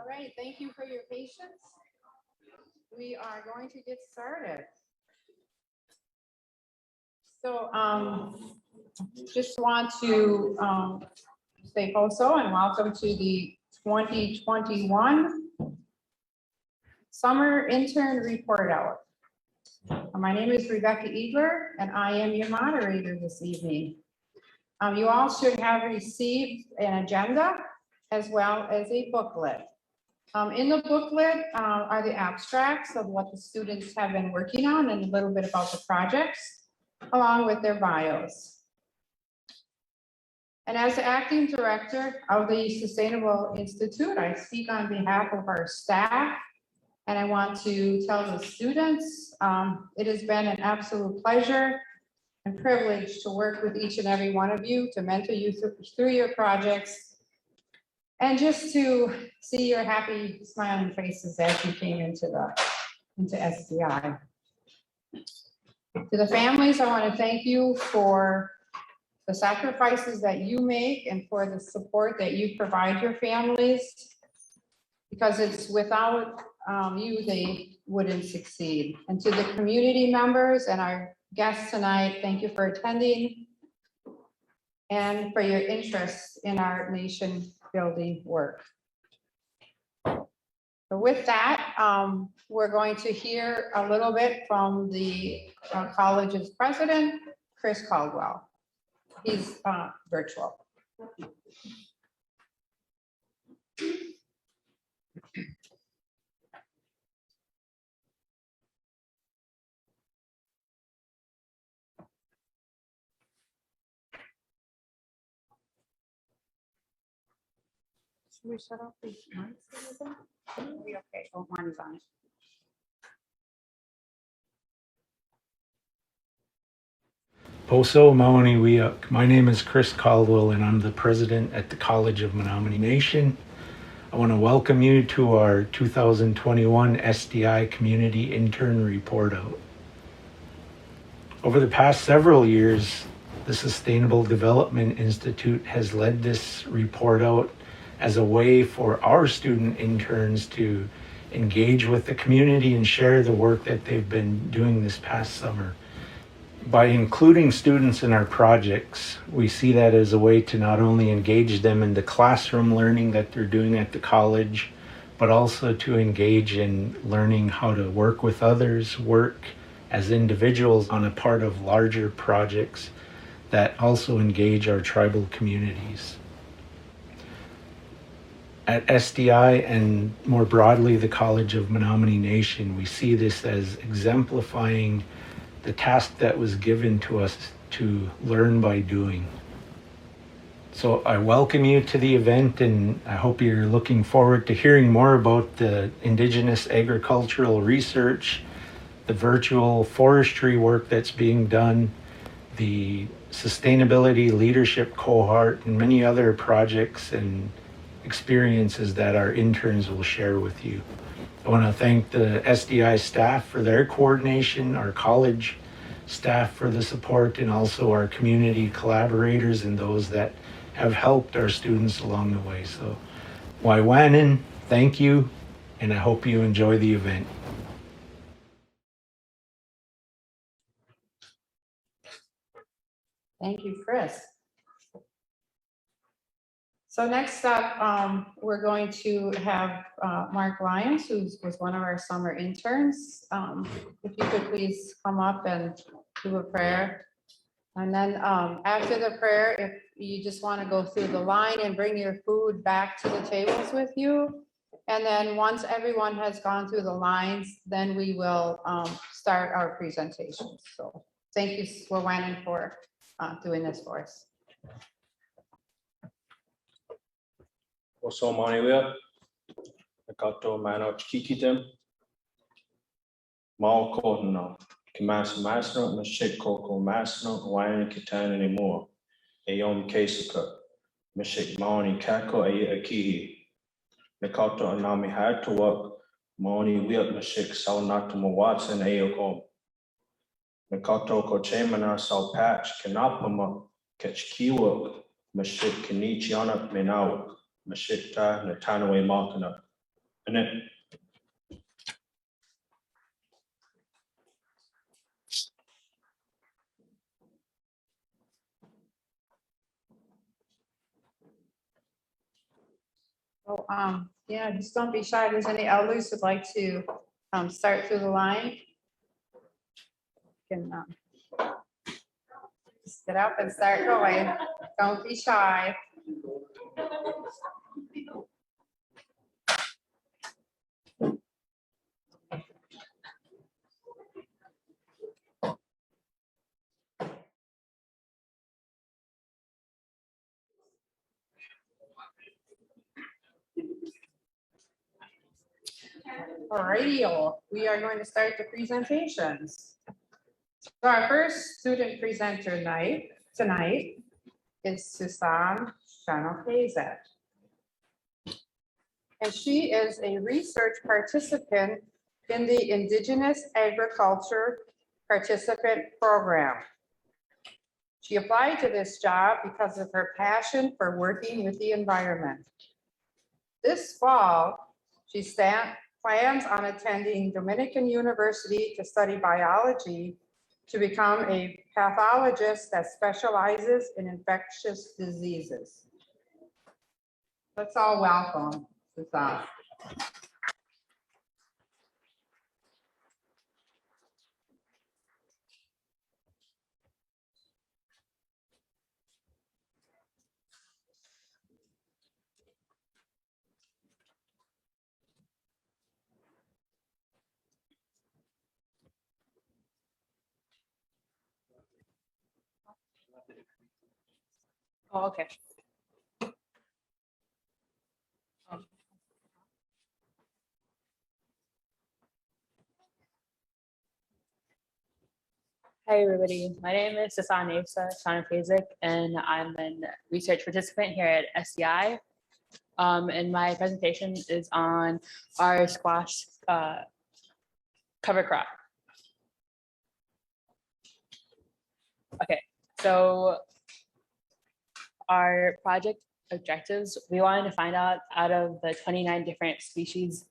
right, thank you for your patience. We are going to get started. So just want to say also and welcome to the 2021 Summer Intern Report Out. My name is Rebecca Edler and I am your moderator this evening. You all should have received an agenda as well as a booklet. In the booklet are the abstracts of what the students have been working on and a little bit about the projects, along with their bios. And as the acting director of the Sustainable Institute, I speak on behalf of our staff, and I want to tell the students it has been an absolute pleasure and privilege to work with each and every one of you, to mentor you through your projects, and just to see your happy smiling faces as you came into SDI. To the families, I want to thank you for the sacrifices that you make and for the support that you provide your families, because it's without you, they wouldn't succeed. And to the community members and our guests tonight, thank you for attending and for your interest in our nation building work. So with that, we're going to hear a little bit from the college's president, Chris Caldwell. He's virtual. Should we shut off these mics? We okay? Oh, one is on it. Poso Maoni Wiuk. My name is Chris Caldwell and I'm the president at the College of Menominee Nation. I want to welcome you to our 2021 SDI Community Intern Report Out. Over the past several years, the Sustainable Development Institute has led this report out as a way for our student interns to engage with the community and share the work that they've been doing this past summer. By including students in our projects, we see that as a way to not only engage them in the classroom learning that they're doing at the college, but also to engage in learning how to work with others, work as individuals on a part of larger projects that also engage our tribal communities. At SDI and more broadly the College of Menominee Nation, we see this as exemplifying the task that was given to us to learn by doing. So I welcome you to the event and I hope you're looking forward to hearing more about the Indigenous agricultural research, the virtual forestry work that's being done, the sustainability leadership cohort, and many other projects and experiences that our interns will share with you. I want to thank the SDI staff for their coordination, our college staff for the support, and also our community collaborators and those that have helped our students along the way. So, Waiwanan, thank you, and I hope you enjoy the event. Thank you, Chris. So next up, we're going to have Mark Lyons, who was one of our summer interns. If you could please come up and do a prayer. And then after the prayer, if you just want to go through the line and bring your food back to the tables with you. And then once everyone has gone through the lines, then we will start our presentations. So thank you, Swawanan, for doing this for us. Oso Monea, the Kato Mano Chikitem, Mao Cotton, Kimas Masno, Mashik Coco Masno, Wine Kitan anymore, Ayom Kasika, Mashik Maoni Kako, a Akihi, Nakato Anami had to work, Moni Wiat Mashik Sao Natuma Watson, Ayoko, Nakato Kochemana Sao Patch, Kanapama, Catch Kiwa, Mashik Kanichiana Menawa. Mashikta Natanawe Makana, Annette. Oh, yeah, just don't be shy. If there's any elders who'd like to start through the line. Can just get up and start going. Don't be shy. Alrighty, we are going to start the presentations. So our first student presenter tonight is Sasan Shawanokasic. And she is a research participant in the Indigenous Agriculture Participant Program. She applied to this job because of her passion for working with the environment. This fall, she plans on attending Dominican University to study biology to become a pathologist that specializes in infectious diseases. Let's all welcome Besaw. Oh, okay. Hi, everybody. My name is Sasan Shawanokasic, and I'm a research participant here at SDI. And my presentation is on our squash cover crop. Okay, so our project objectives, we wanted to find out of the 29 different species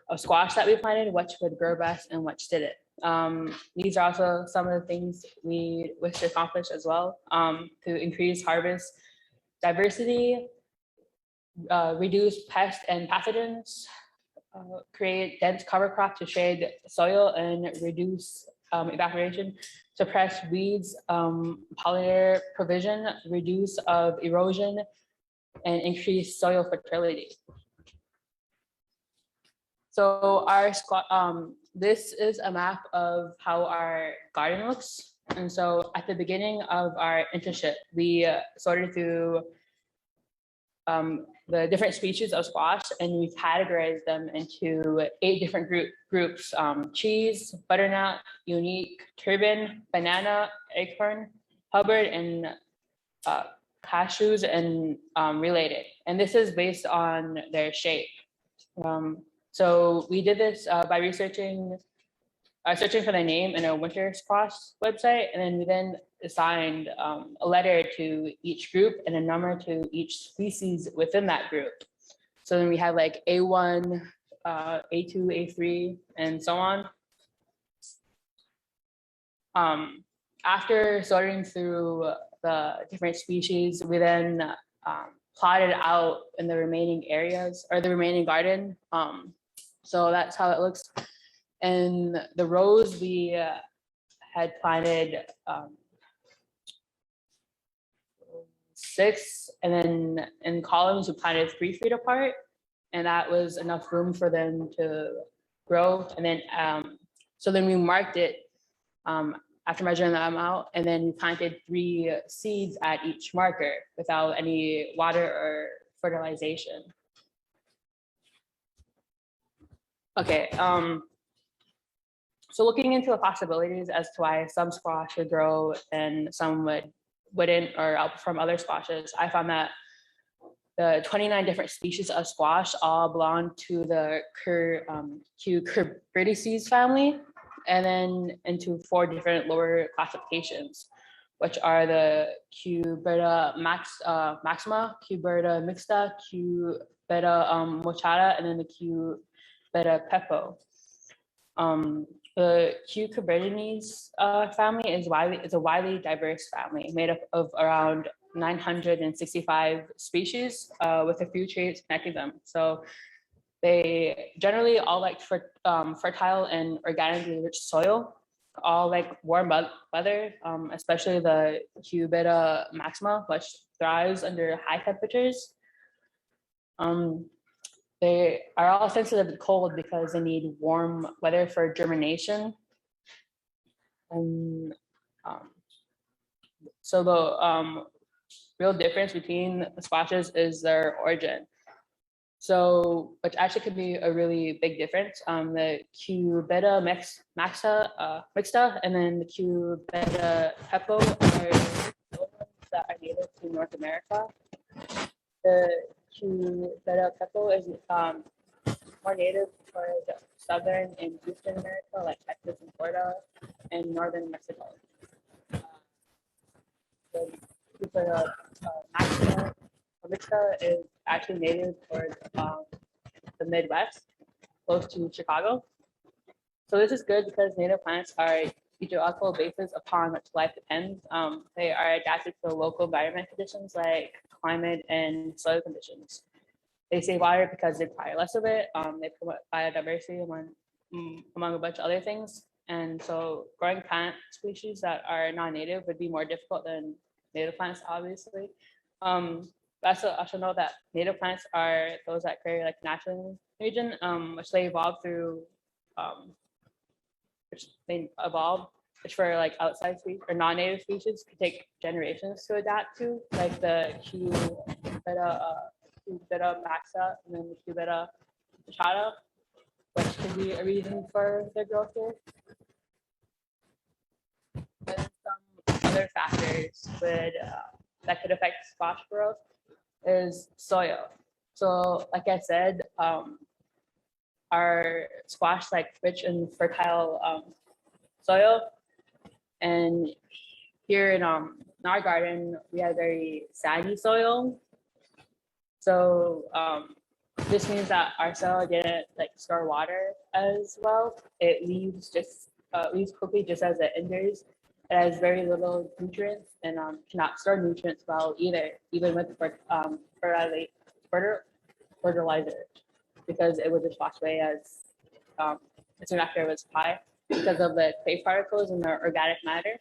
of squash that we planted, which would grow best and which didn't. These are also some of the things we wish to accomplish as well, to increase harvest diversity, reduce pests and pathogens, create dense cover crop to shade soil and reduce evaporation, suppress weeds, pollinator provision, reduce of erosion, and increase soil fertility. So our this is a map of how our garden looks. And so at the beginning of our internship, we sorted through the different species of squash, and we categorized them into 8 different groups: cheese, butternut, unique, turban, banana, acorn, Hubbard, and cashews, and related. And this is based on their shape. So we did this by searching for the name in a winter squash website, and then we assigned a letter to each group and a number to each species within that group. So then we had like A1, A2, A3, and so on. After sorting through the different species, we then plotted out in the remaining areas or the remaining garden. So that's how it looks. And the rows we had planted 6, and then in columns we planted 3 feet apart, and that was enough room for them to grow. And then so then we marked it after measuring them out, and then we planted 3 seeds at each marker without any water or fertilization. Okay, so looking into the possibilities as to why some squash would grow and some wouldn't or outperform other squashes, I found that the 29 different species of squash all belong to the Cucurbitaceae family, and then into 4 different lower classifications, which are the Cucurbita maxima, Cucurbita mixta, Cucurbita mochata, and then the beta pepo. The Cucurbitaceae family is a widely diverse family made up of around 965 species with a few traits connecting them. So they generally all like fertile and organically rich soil, all like warm weather, especially the Cubita maxima, which thrives under high temperatures. They are all sensitive to cold because they need warm weather for germination. And so the real difference between the squashes is their origin. So, which actually could be a really big difference. The Cubita mixta and then the Cubita pepo are that are native to North America. The Cubita pepo is more native for the southern and eastern America, like Texas and Florida, and northern Mexico. The Cubita mixta is actually native for the Midwest, close to Chicago. So this is good because native plants are ecological bases upon which life depends. They are adapted to local environment conditions like climate and soil conditions. They save water because they require less of it. They promote biodiversity among a bunch of other things. And so growing plant species that are non-native would be more difficult than native plants, obviously. Also know that native plants are those that carry like natural region, which they evolve through, which for like outside species or non-native species could take generations to adapt to, like the Cubita maxa and then the Cubita machata, which could be a reason for their growth here. And some other factors that could affect squash growth is soil. So like I said, our squash like rich and fertile soil, and here in our garden we have very sandy soil. So this means that our soil didn't like store water as well. It leaves quickly just as it enters. It has very little nutrients and cannot store nutrients well either, even with fertilizer, because it would just wash away as soon after it was applied because of the clay particles in the organic matter.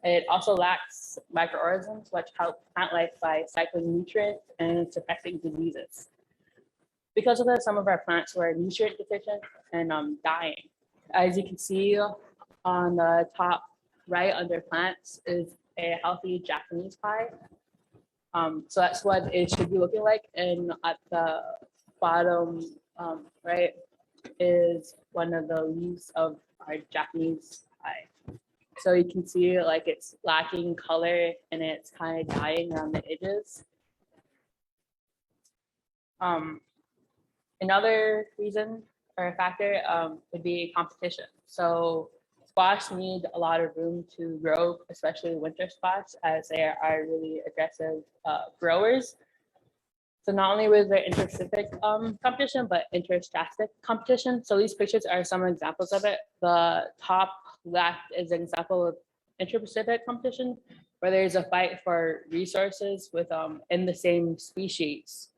It also lacks microorganisms, which help plant life by cycling nutrients and suppressing diseases. Because of this, some of our plants were nutrient deficient and dying. As you can see on the top right under plants is a healthy Japanese pie. So that's what it should be looking like. And at the bottom right is one of the leaves of our Japanese pie. So you can see like it's lacking color and it's kind of dying around the edges. Another reason or a factor would be competition. So squash need a lot of room to grow, especially winter squash, as they are really aggressive growers. So not only was there interspecific competition, but interstratic competition. So these pictures are some examples of it. The top left is an example of interspecific competition, where there's a fight for resources with in the same species.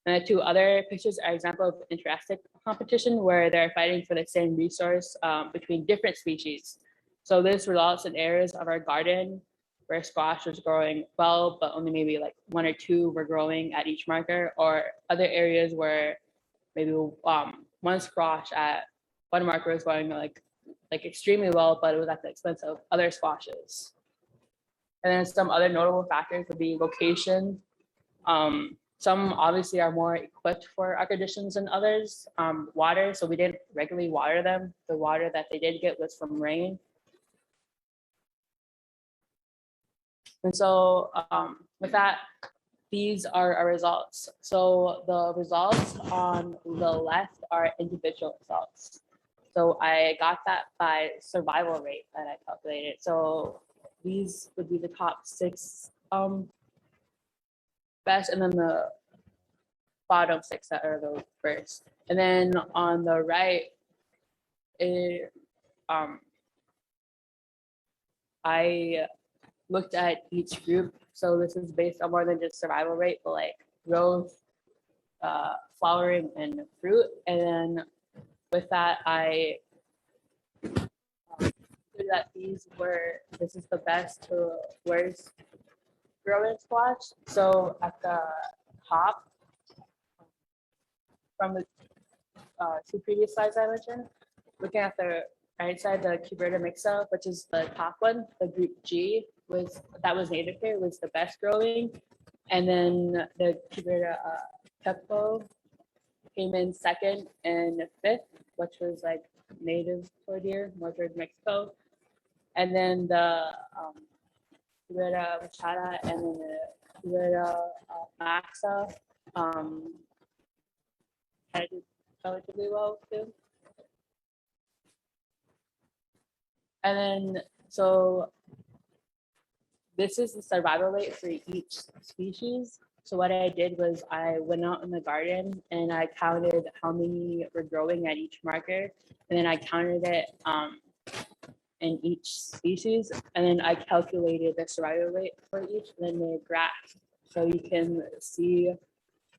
And the two other pictures are example of interactive competition, where they're fighting for the same resource between different species. So this results in areas of our garden where squash was growing well, but only maybe like one or two were growing at each marker, or other areas where maybe one squash at one marker was growing like extremely well, but it was at the expense of other squashes. And then some other notable factors would be location. Some obviously are more equipped for our conditions than others. Water, so we didn't regularly water them. The water that they did get was from rain. And so with that, these are our results. So the results on the left are individual results. So I got that by survival rate that I calculated. So these would be the top 6 best, and then the bottom 6 that are the first. And then on the right, I looked at each group. So this is based on more than just survival rate, but like growth, flowering, and fruit. And then with that, I knew that this is the best to worst growing squash. So at the top, from the 2 previous slides I mentioned, looking at the right side, the cuberta mixa, which is the top one, the group G that was native here, was the best growing. And then the cuberta pepo came in 2nd and 5th, which was like native toward here, more towards Mexico. And then the cuberta machata and then the cuberta maxa kind of did relatively well too. And then, so this is the survival rate for each species. So what I did was I went out in the garden and I counted how many were growing at each marker. And then I counted it in each species. And then I calculated the survival rate for each and then made a graph. So you can see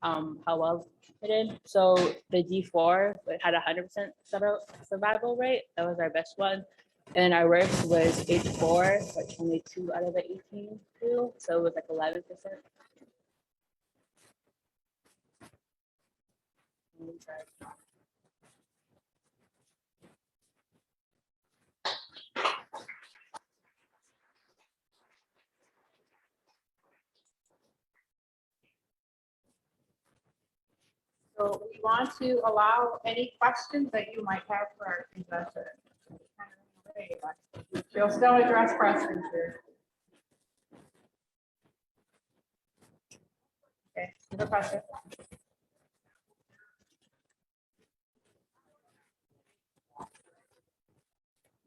how well it did. So the D4 it had 100% survival rate. That was our best one. And our worst was H4, which only 2 out of the 18 grew. So it was like 11%. So we want to allow any questions that you might have for our presenter. You'll still address questions here. Okay, the question.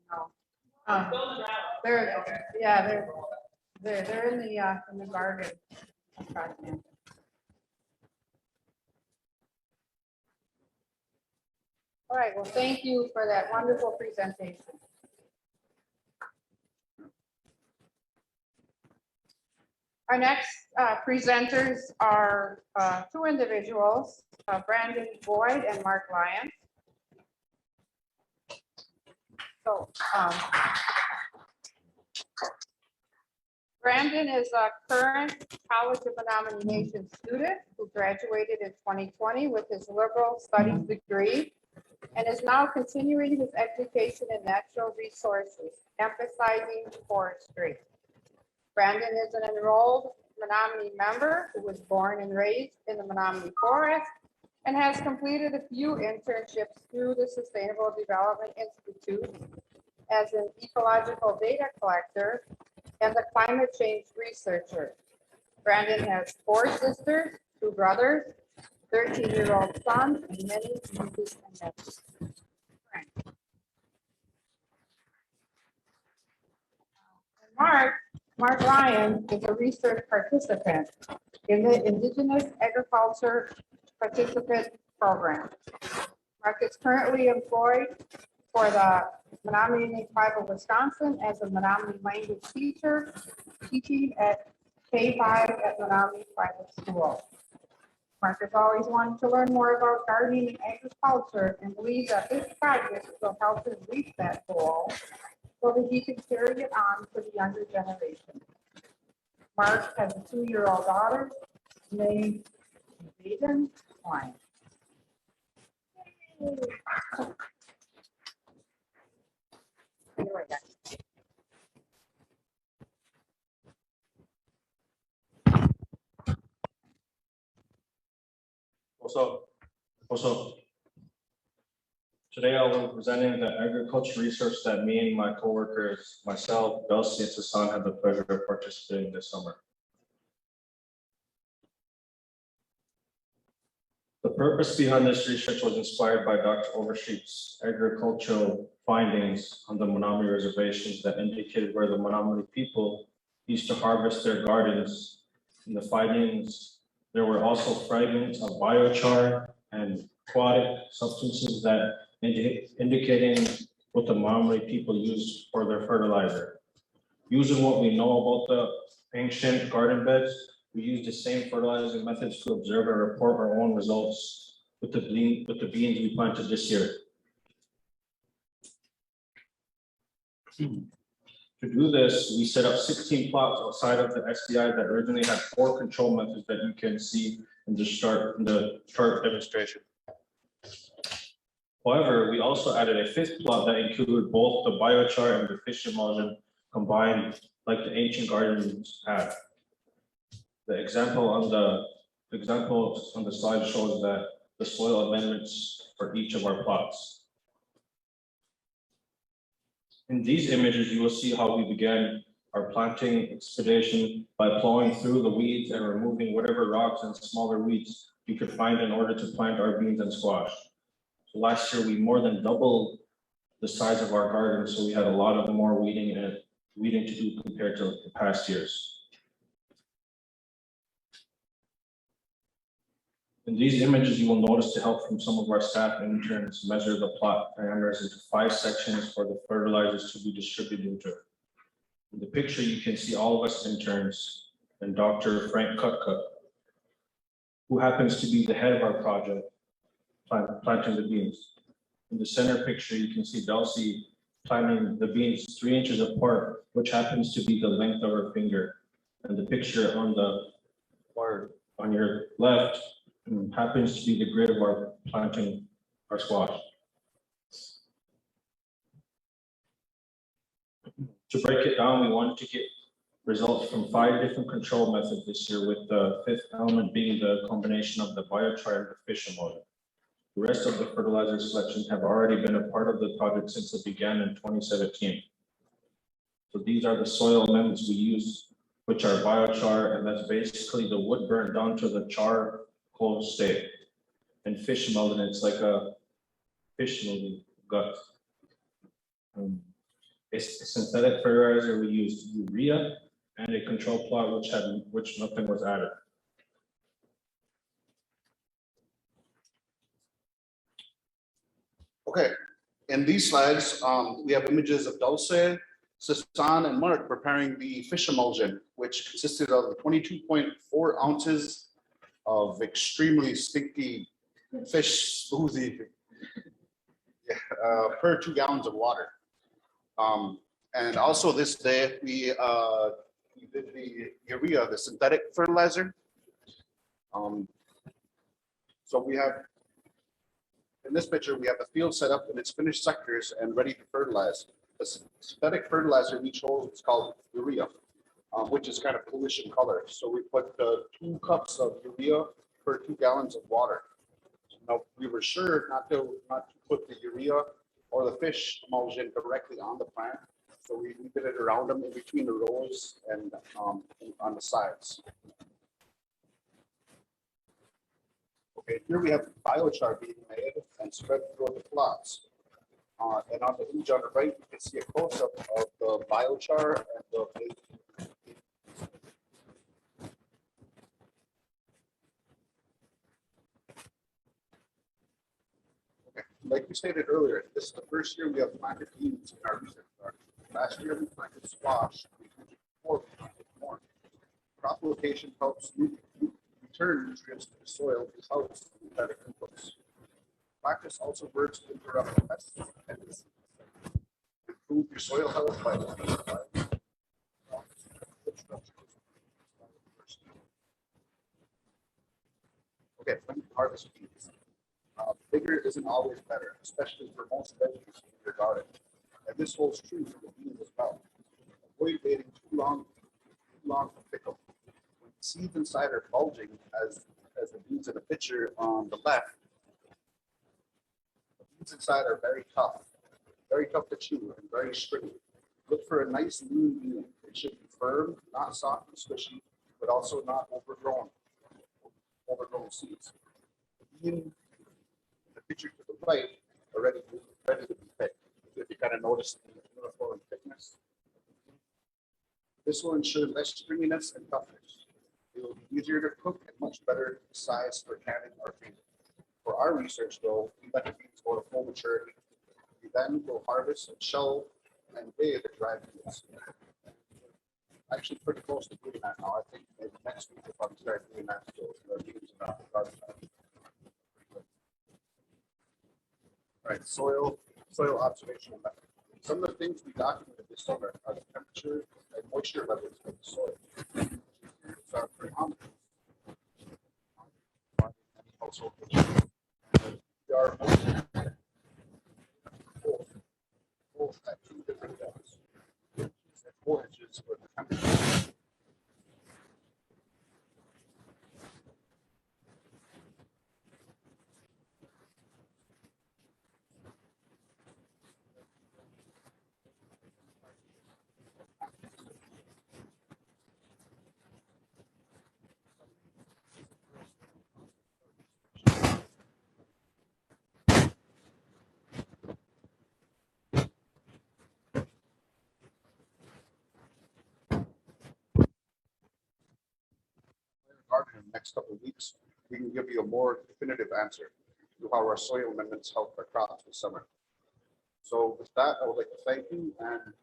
No. They're in the garden. All right, well, thank you for that wonderful presentation. Our next presenters are 2 individuals, Brandon Boyd and Mark Lyons. So Brandon is a current College of Menominee Nation student who graduated in 2020 with his liberal studies degree and is now continuing his education in natural resources, emphasizing forestry. Brandon is an enrolled Menominee member who was born and raised in the Menominee Forest and has completed a few internships through the Sustainable Development Institute as an ecological data collector and a climate change researcher. Brandon has 4 sisters, 2 brothers, 13-year-old son, and many nieces and nephews. Mark Lyons is a research participant in the Indigenous Agriculture Participant Program. Mark is currently employed for the Menominee Tribe of Wisconsin as a Menominee language teacher, teaching at K-5 at Menominee Private School. Mark has always wanted to learn more about gardening and agriculture and believes that this project will help him reach that goal so that he can carry it on to the younger generation. Mark has a 2-year-old daughter named Lyons. What's up? Today I'll be presenting the agriculture research that me and my coworkers, myself, Dulce, and Sasan had the pleasure of participating this summer. The purpose behind this research was inspired by Dr. Overstreet's agricultural findings on the Menominee reservations that indicated where the Menominee people used to harvest their gardens. And the findings There were also fragments of biochar and aquatic substances that indicating what the Menominee people used for their fertilizer. Using what we know about the ancient garden beds, we used the same fertilizing methods to observe and report our own results with the beans we planted this year. To do this, we set up 16 plots outside of the SDI that originally had 4 control methods that you can see in the chart demonstration. However, we also added a 5th plot that included both the biochar and the fish emulsion combined like the ancient gardens had. The example on the slide shows that the soil amendments for each of our plots. In these images, you will see how we began our planting expedition by plowing through the weeds and removing whatever rocks and smaller weeds we could find in order to plant our beans and squash. So last year, we more than doubled the size of our garden, so we had a lot of more weeding to do compared to the past years. In these images, you will notice the help from some of our staff interns measure the plot parameters into 5 sections for the fertilizers to be distributed into. In the picture, you can see all of us interns and Dr. Frank Kutka, who happens to be the head of our project, planting the beans. In the center picture, you can see Dulce planting the beans 3 inches apart, which happens to be the length of her finger. And the picture on your left happens to be the grid of our planting our squash. To break it down, we wanted to get results from 5 different control methods this year, with the 5th element being the combination of the biochar and the fish emulsion. The rest of the fertilizer selections have already been a part of the project since it began in 2017. So these are the soil amendments we use, which are biochar, and that's basically the wood burnt down to the charcoal state. And fish emulsion, it's like a fish movie gut. It's a synthetic fertilizer. We used urea and a control plot which nothing was added. Okay, in these slides, we have images of Dulce, Sasan, and Mark preparing the fish emulsion, which consisted of 22.4 ounces of extremely stinky fish smoothie per 2 gallons of water. And also this day, we did the urea, the synthetic fertilizer. So we have, in this picture, we have the field set up in its finished sectors and ready to fertilize. The synthetic fertilizer we chose is called urea, which is kind of bluish in color. So we put 2 cups of urea per 2 gallons of water. Now, we were sure not to put the urea or the fish emulsion directly on the plant. So we did it around them in between the rows and on the sides. Okay, here we have biochar being made and spread through the plots. And on the image on the right, you can see a close-up of the biochar and the like we stated earlier, this is the first year we have planted beans in our research garden. Last year we planted squash. Before we planted corn. Crop rotation helps return nutrients to the soil without synthetic inputs. Practice also works to interrupt pests and dependencies. Improve your soil health by okay, when you harvest beans. Bigger isn't always better, especially for most veggies in your garden. And this holds true for the beans as well. Avoid waiting too long to pickle. When the seeds inside are bulging, as the beans in the picture on the left, the beans inside are very tough to chew and very stringy. Look for a nice lean bean. It should be firm, not soft and squishy, but also not overgrown seeds. The bean picture to the right are ready to be picked. If you kind of notice the uniform thickness, this will ensure less stringiness and toughness. It will be easier to cook and much better size for canning or freezing. For our research though, we let the beans go to full maturity. We then will harvest and shell and weigh the dried beans. Actually pretty close to doing that now. I think maybe next week we'll probably start doing that. So the beans are not the all right, soil observation method. Some of the things we documented this summer are the temperature and moisture levels of the soil. It's our thermometers. Also, we are both at 2 different depths. 4 inches for the temperature. In the next couple of weeks, we can give you a more definitive answer to how our soil amendments help our crops this summer. So with that, I would like to thank you and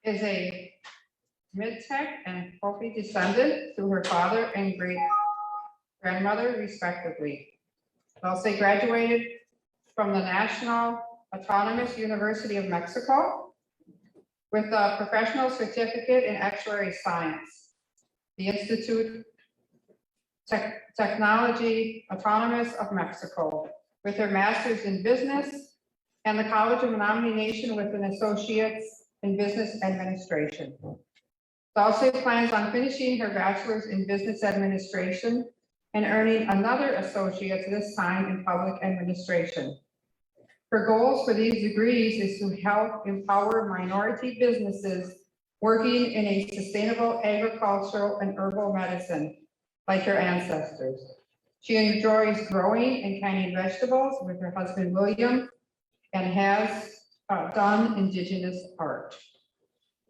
is a mid-tech and Hopi descendant through her father and great grandmother respectively. Dulce graduated from the National Autonomous University of Mexico with a professional certificate in actuary science. The Institute Technology Autonomous of Mexico with her master's in business and the College of Menominee with an associate's in business administration. Dulce plans on finishing her bachelor's in business administration and earning another associate's, this time in public administration. Her goals for these degrees is to help empower minority businesses working in a sustainable agricultural and herbal medicine, like her ancestors. She enjoys growing and canning vegetables with her husband, William, and has done indigenous art.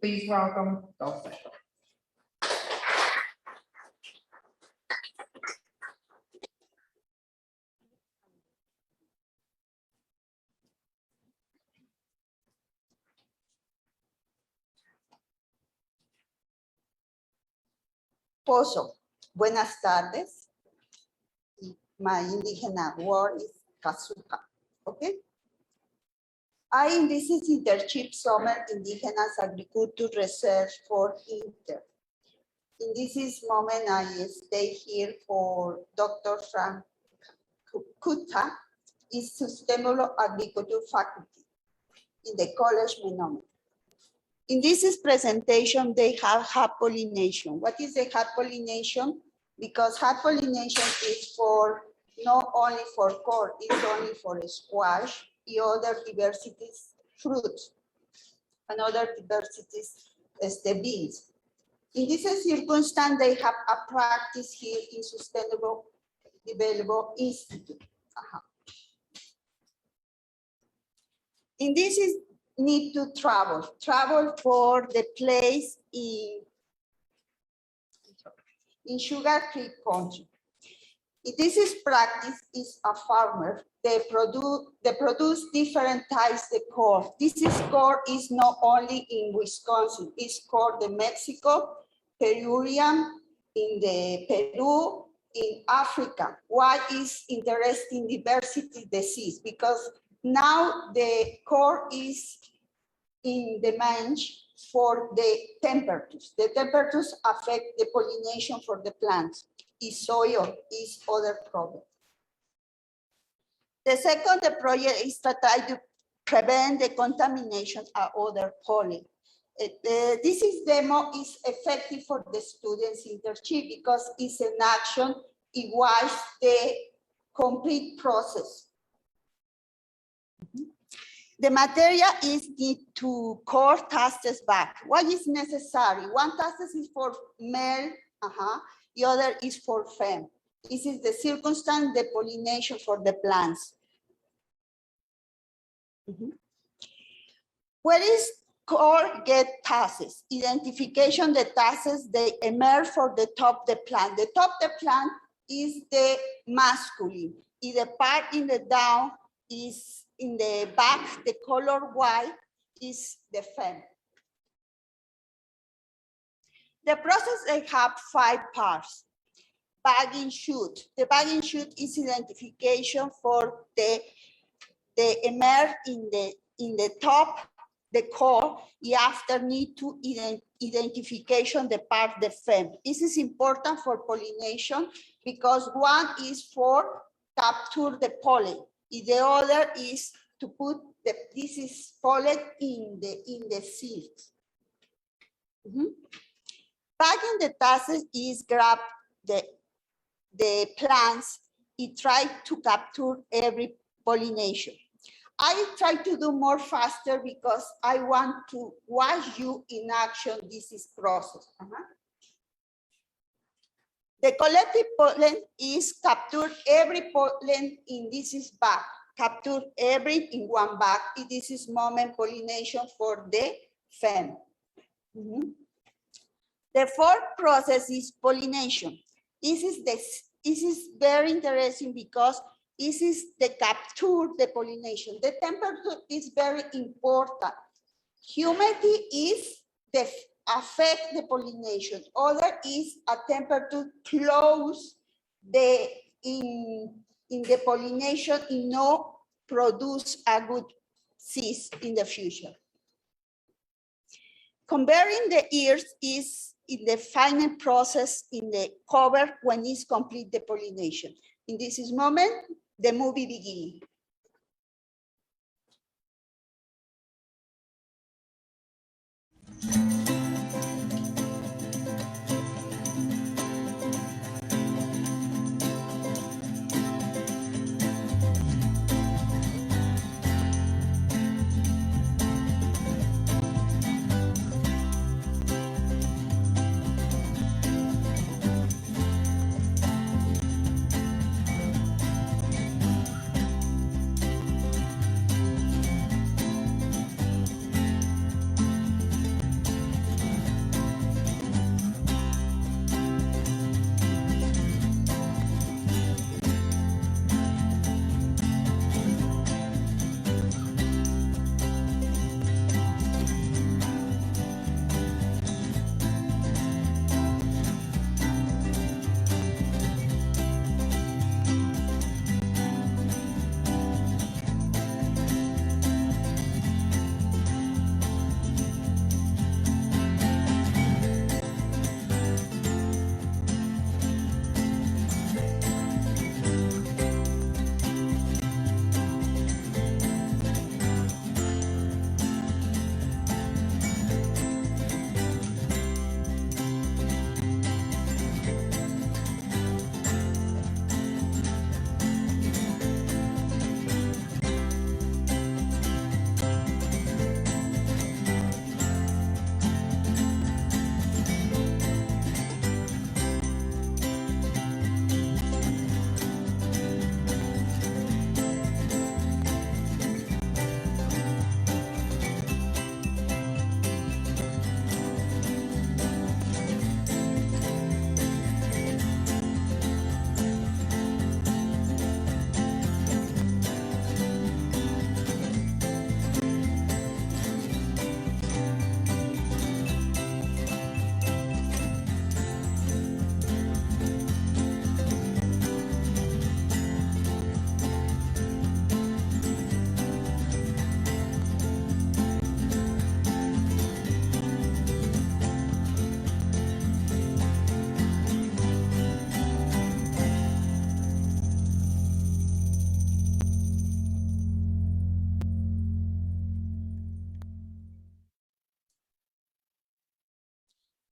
Please welcome Dulce. Pozo, buenas tardes. My indigenous word is Kazuka, okay? This is internship summer indigenous agriculture research for Inter. In this moment, I stay here for Dr. Frank Kuta, is Sustainable Agriculture Faculty in the College Menominee. In this presentation, they have hot pollination. What is the hot pollination? Because hot pollination is for not only for corn, it's only for squash, the other diversities, fruits, and other diversities, the beans. In this circumstance, they have a practice here in Sustainable Development Institute. In this is need to travel for the place in Sugar Creek Country. This is practice is a farmer. They produce different types of corn. This is corn is not only in Wisconsin. It's corn in Mexico, Peruvian, in the Peru, in Africa. Why is interesting diversity disease? Because now the corn is in demand for the temperatures. The temperatures affect the pollination for the plants. Is soil, is other problem. The second project is to try to prevent the contamination of other pollen. This demo is effective for the students' internship because it's an action, it was the complete process. The material is need to core tasks back. What is necessary? One task is for male, the other is for fem. This is the circumstance, the pollination for the plants. Where is core get tasks? Identification the tasks they emerge for the top of the plant. The top of the plant is the masculine. In the part in the down is in the back, the color white is the fem. The process, they have 5 parts. Bagging shoot. The bagging shoot is identification for the emerge in the top, the core. You after need to identification the part the fem. This is important for pollination because one is for capture the pollen. The other is to put this is pollen in the seeds. Bagging the task is grab the plants, it try to capture every pollination. I try to do more faster because I want to watch you in action. This is process. The collective pollen is capture every pollen in this is bag. Capture every in one bag. This is moment pollination for the fem. The fourth process is pollination. This is very interesting because this is the capture the pollination. The temperature is very important. Humidity is the affect the pollination. Other is a temperature close the in the pollination in no produce a good seeds in the future. Comparing the ears is in the final process in the cover when it's complete the pollination. In this moment, the movie begins.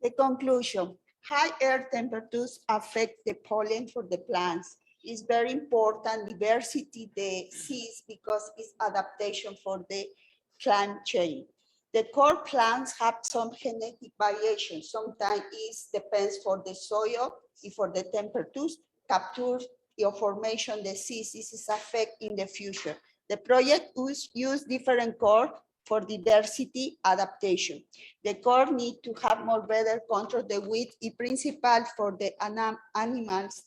The conclusion, high air temperatures affect the pollen for the plants. It's very important diversity the seeds because it's adaptation for the climate change. The core plants have some genetic variation. Sometimes it depends for the soil and for the temperatures, capture or formation diseases is affect in the future. The project use different core for diversity adaptation. The core need to have more better control the width is principal for the animals.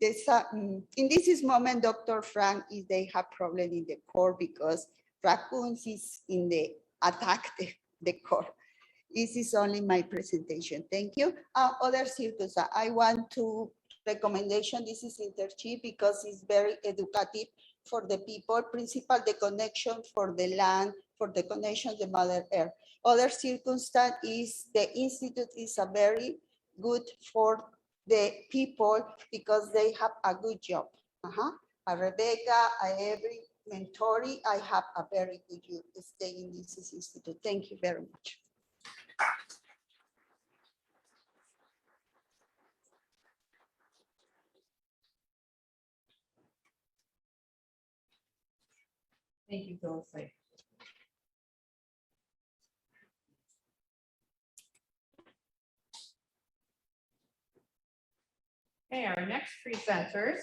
In this moment, Dr. Frank is they have problem in the core because raccoons is in the attack the core. This is only my presentation. Thank you. Other circles, I want to recommendation. This is internship because it's very educative for the people. Principal, the connection for the land, for the connection the Mother Earth. Other circumstance is the institute is a very good for the people because they have a good job. A Rebecca, every mentoree, I have a very good year stay in this institute. Thank you very much. Thank you, Dulce. Okay, our next presenters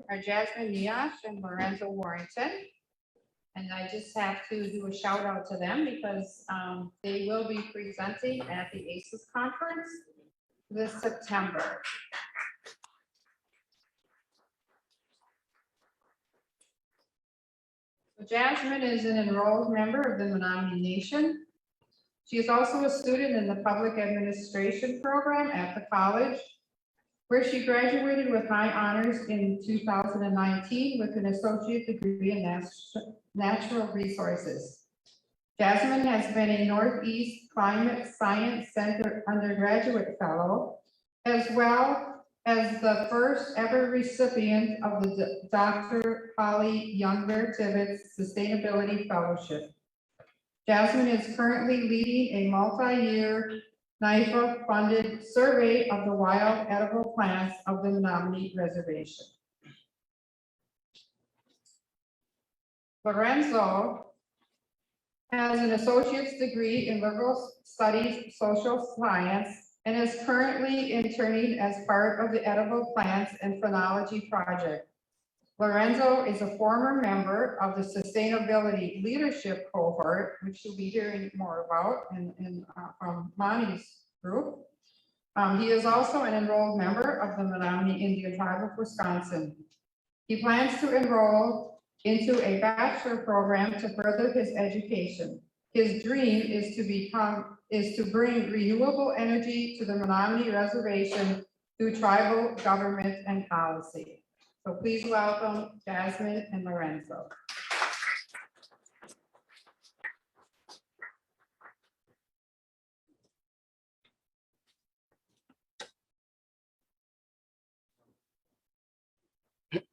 are Jasmine, Neosh, and Lorenzo, Warrington. And I just have to do a shout out to them because they will be presenting at the ACES conference this September. So Jasmine is an enrolled member of the Menominee Nation. She is also a student in the public administration program at the college, where she graduated with high honors in 2019 with an associate degree in natural resources. Jasmine has been a Northeast Climate Science Center undergraduate fellow, as well as the first ever recipient of the Dr. Holly Younger-Tibbetts Sustainability Fellowship. Jasmine is currently leading a multi-year NIFA-funded survey of the wild edible plants of the Menominee Reservation. Lorenzo has an associate's degree in liberal studies, social science, and is currently interning as part of the Edible Plants and Phenology project. Lorenzo is a former member of the Sustainability Leadership Cohort, which you'll be hearing more about from Monty's group. He is also an enrolled member of the Menominee Indian Tribe of Wisconsin. He plans to enroll into a bachelor program to further his education. His dream is to bring renewable energy to the Menominee Reservation through tribal government and policy. So please welcome Jasmine and Lorenzo.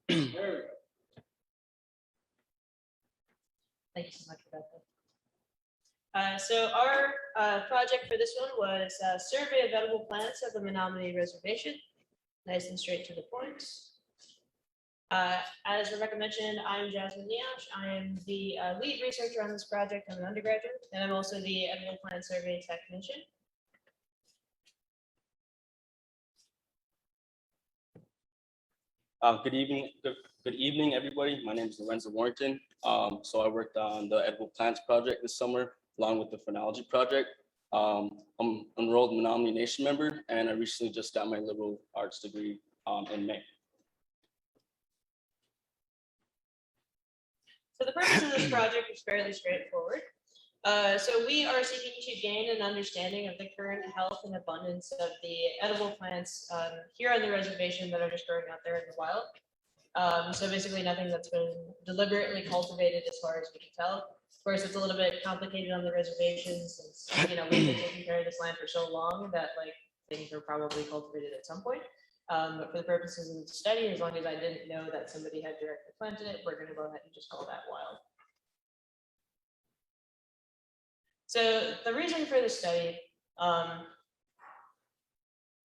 Thank you so much for that. So our project for this one was a survey of edible plants at the Menominee Reservation. Nice and straight to the point. As Rebecca mentioned, I'm Jasmine Neosh. I am the lead researcher on this project. I'm an undergraduate, and I'm also the edible plant survey technician. Good evening, everybody. My name is Lorenzo Warrington. So I worked on the edible plants project this summer, along with the Phenology project. I'm enrolled Menominee Nation member, and I recently just got my liberal arts degree in May. So the purpose of this project is fairly straightforward. So we are seeking to gain an understanding of the current health and abundance of the edible plants here on the reservation that are just growing out there in the wild. So basically nothing that's been deliberately cultivated as far as we can tell. Of course, it's a little bit complicated on the reservations since, you know, we've been taking care of this land for so long that like things were probably cultivated at some point. But for the purposes of the study, as long as I didn't know that somebody had directly planted it, we're going to go ahead and just call that wild. So the reason for the study,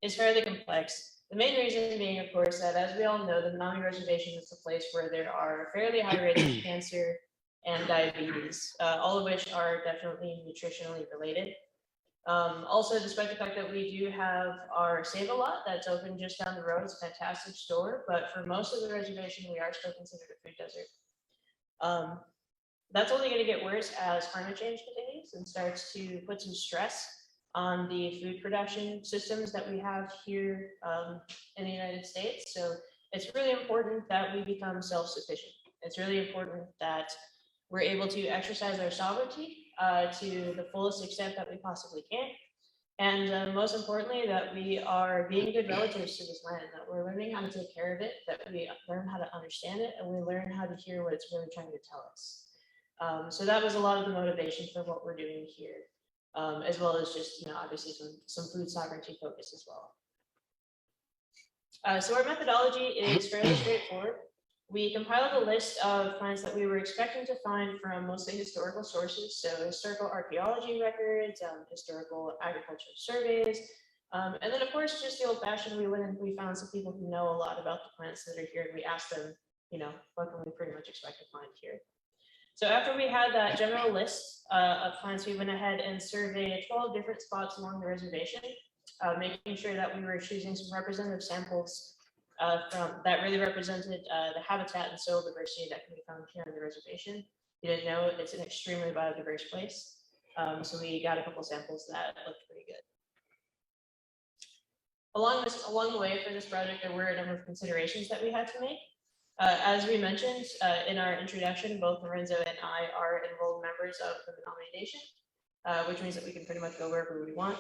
is fairly complex. The main reason being, of course, that as we all know, the Menominee Reservation is a place where there are fairly high rates of cancer and diabetes, all of which are definitely nutritionally related. Also, despite the fact that we do have our Save-A-Lot that's open just down the road, it's a fantastic store, but for most of the reservation, we are still considered a food desert. That's only going to get worse as climate change continues and starts to put some stress on the food production systems that we have here in the United States. So it's really important that we become self-sufficient. It's really important that we're able to exercise our sovereignty to the fullest extent that we possibly can. And most importantly, that we are being good relatives to this land, that we're learning how to take care of it, that we learn how to understand it, and we learn how to hear what it's really trying to tell us. So that was a lot of the motivation for what we're doing here, as well as just, obviously some food sovereignty focus as well. So our methodology is fairly straightforward. We compiled a list of plants that we were expecting to find from mostly historical sources, so historical archaeology records, historical agricultural surveys, and then of course just the old-fashioned. We went and we found some people who know a lot about the plants that are here, and we asked them, what can we pretty much expect to find here. So after we had that general list of plants, we went ahead and surveyed 12 different spots along the reservation, making sure that we were choosing some representative samples from that really represented the habitat and soil diversity that can be found here on the reservation. You didn't know it's an extremely biodiverse place. So we got a couple samples that looked pretty good. Along the way for this project, there were a number of considerations that we had to make. As we mentioned in our introduction, both Lorenzo and I are enrolled members of the Menominee Nation, which means that we can pretty much go wherever we want.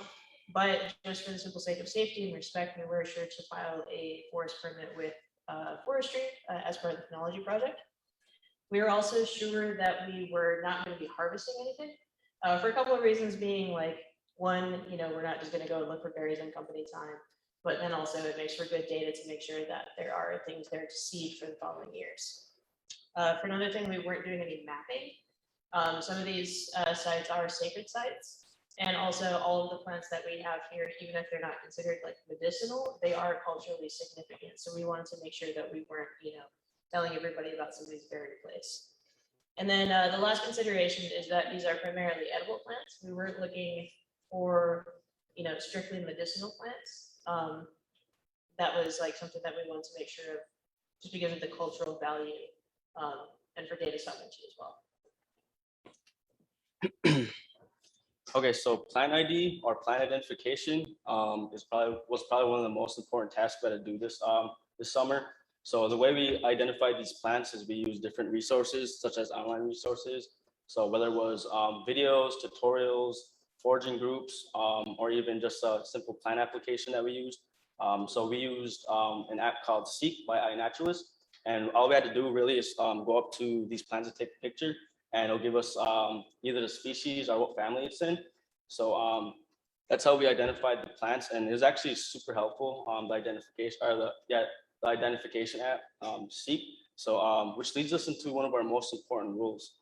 But just for the simple sake of safety and respect, we were sure to file a forest permit with forestry as part of the Phenology project. We were also sure that we were not going to be harvesting anything for a couple of reasons, being like, one, we're not just going to go look for berries on company time, but then also it makes for good data to make sure that there are things there to seed for the following years. For another thing, we weren't doing any mapping. Some of these sites are sacred sites. And also all of the plants that we have here, even if they're not considered like medicinal, they are culturally significant. So we wanted to make sure that we weren't, telling everybody about somebody's buried place. And then the last consideration is that these are primarily edible plants. We weren't looking for, strictly medicinal plants. That was like something that we wanted to make sure of, just because of the cultural value and for data sovereignty as well. Okay, so plant ID or plant identification was probably one of the most important tasks we had to do this summer. So the way we identified these plants is we use different resources, such as online resources. So whether it was videos, tutorials, foraging groups, or even just a simple plant application that we used. So we used an app called Seek by iNaturalist, and all we had to do really is go up to these plants and take a picture. And it'll give us either the species or what family it's in. So that's how we identified the plants, and it was actually super helpful. The identification or the identification app, Seek. So which leads us into one of our most important rules.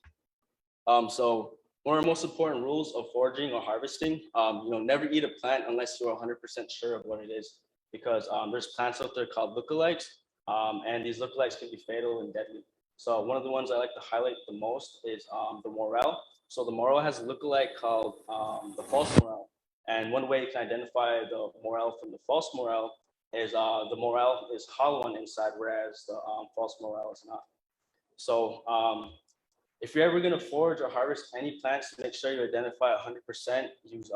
So one of our most important rules of foraging or harvesting, never eat a plant unless you're 100% sure of what it is, because there's plants out there called lookalikes, and these lookalikes can be fatal and deadly. So one of the ones I like to highlight the most is the morel. So the morel has a lookalike called the false morel. And one way you can identify the morel from the false morel is the morel is hollow on the inside, whereas the false morel is not. So if you're ever going to forage or harvest any plants, make sure you identify 100%, use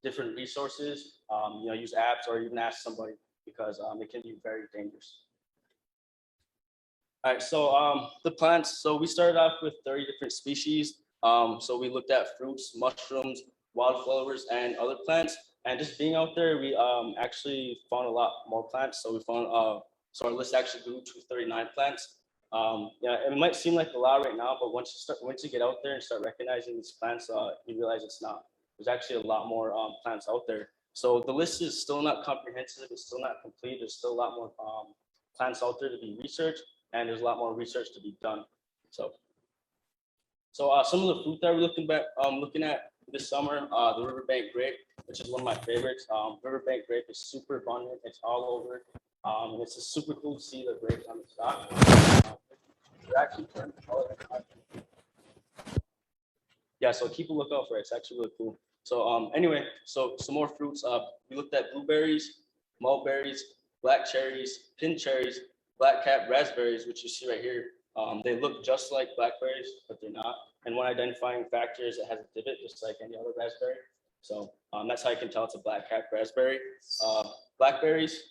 different resources, use apps or even ask somebody, because it can be very dangerous. All right, so the plants, so we started off with 30 different species. So we looked at fruits, mushrooms, wildflowers, and other plants. And just being out there, we actually found a lot more plants. So we found, so our list actually grew to 39 plants. It might seem like a lot right now, but once you get out there and start recognizing these plants, you realize it's not. There's actually a lot more plants out there. So the list is still not comprehensive. It's still not complete. There's still a lot more plants out there to be researched, and there's a lot more research to be done. So some of the fruit that we're looking at this summer, the riverbank grape. which is one of my favorites. Riverbank grape is super abundant. It's all over. And it's just super cool to see the grapes on the stalk. They're actually turning color. Yeah, so keep a lookout for it. It's actually really cool. So anyway, so some more fruits. We looked at blueberries, mulberries, black cherries, pin cherries, black cap raspberries, which you see right here. They look just like blackberries, but they're not. And one identifying factor is it has a divot, just like any other raspberry. So that's how you can tell it's a black cap raspberry. Blackberries.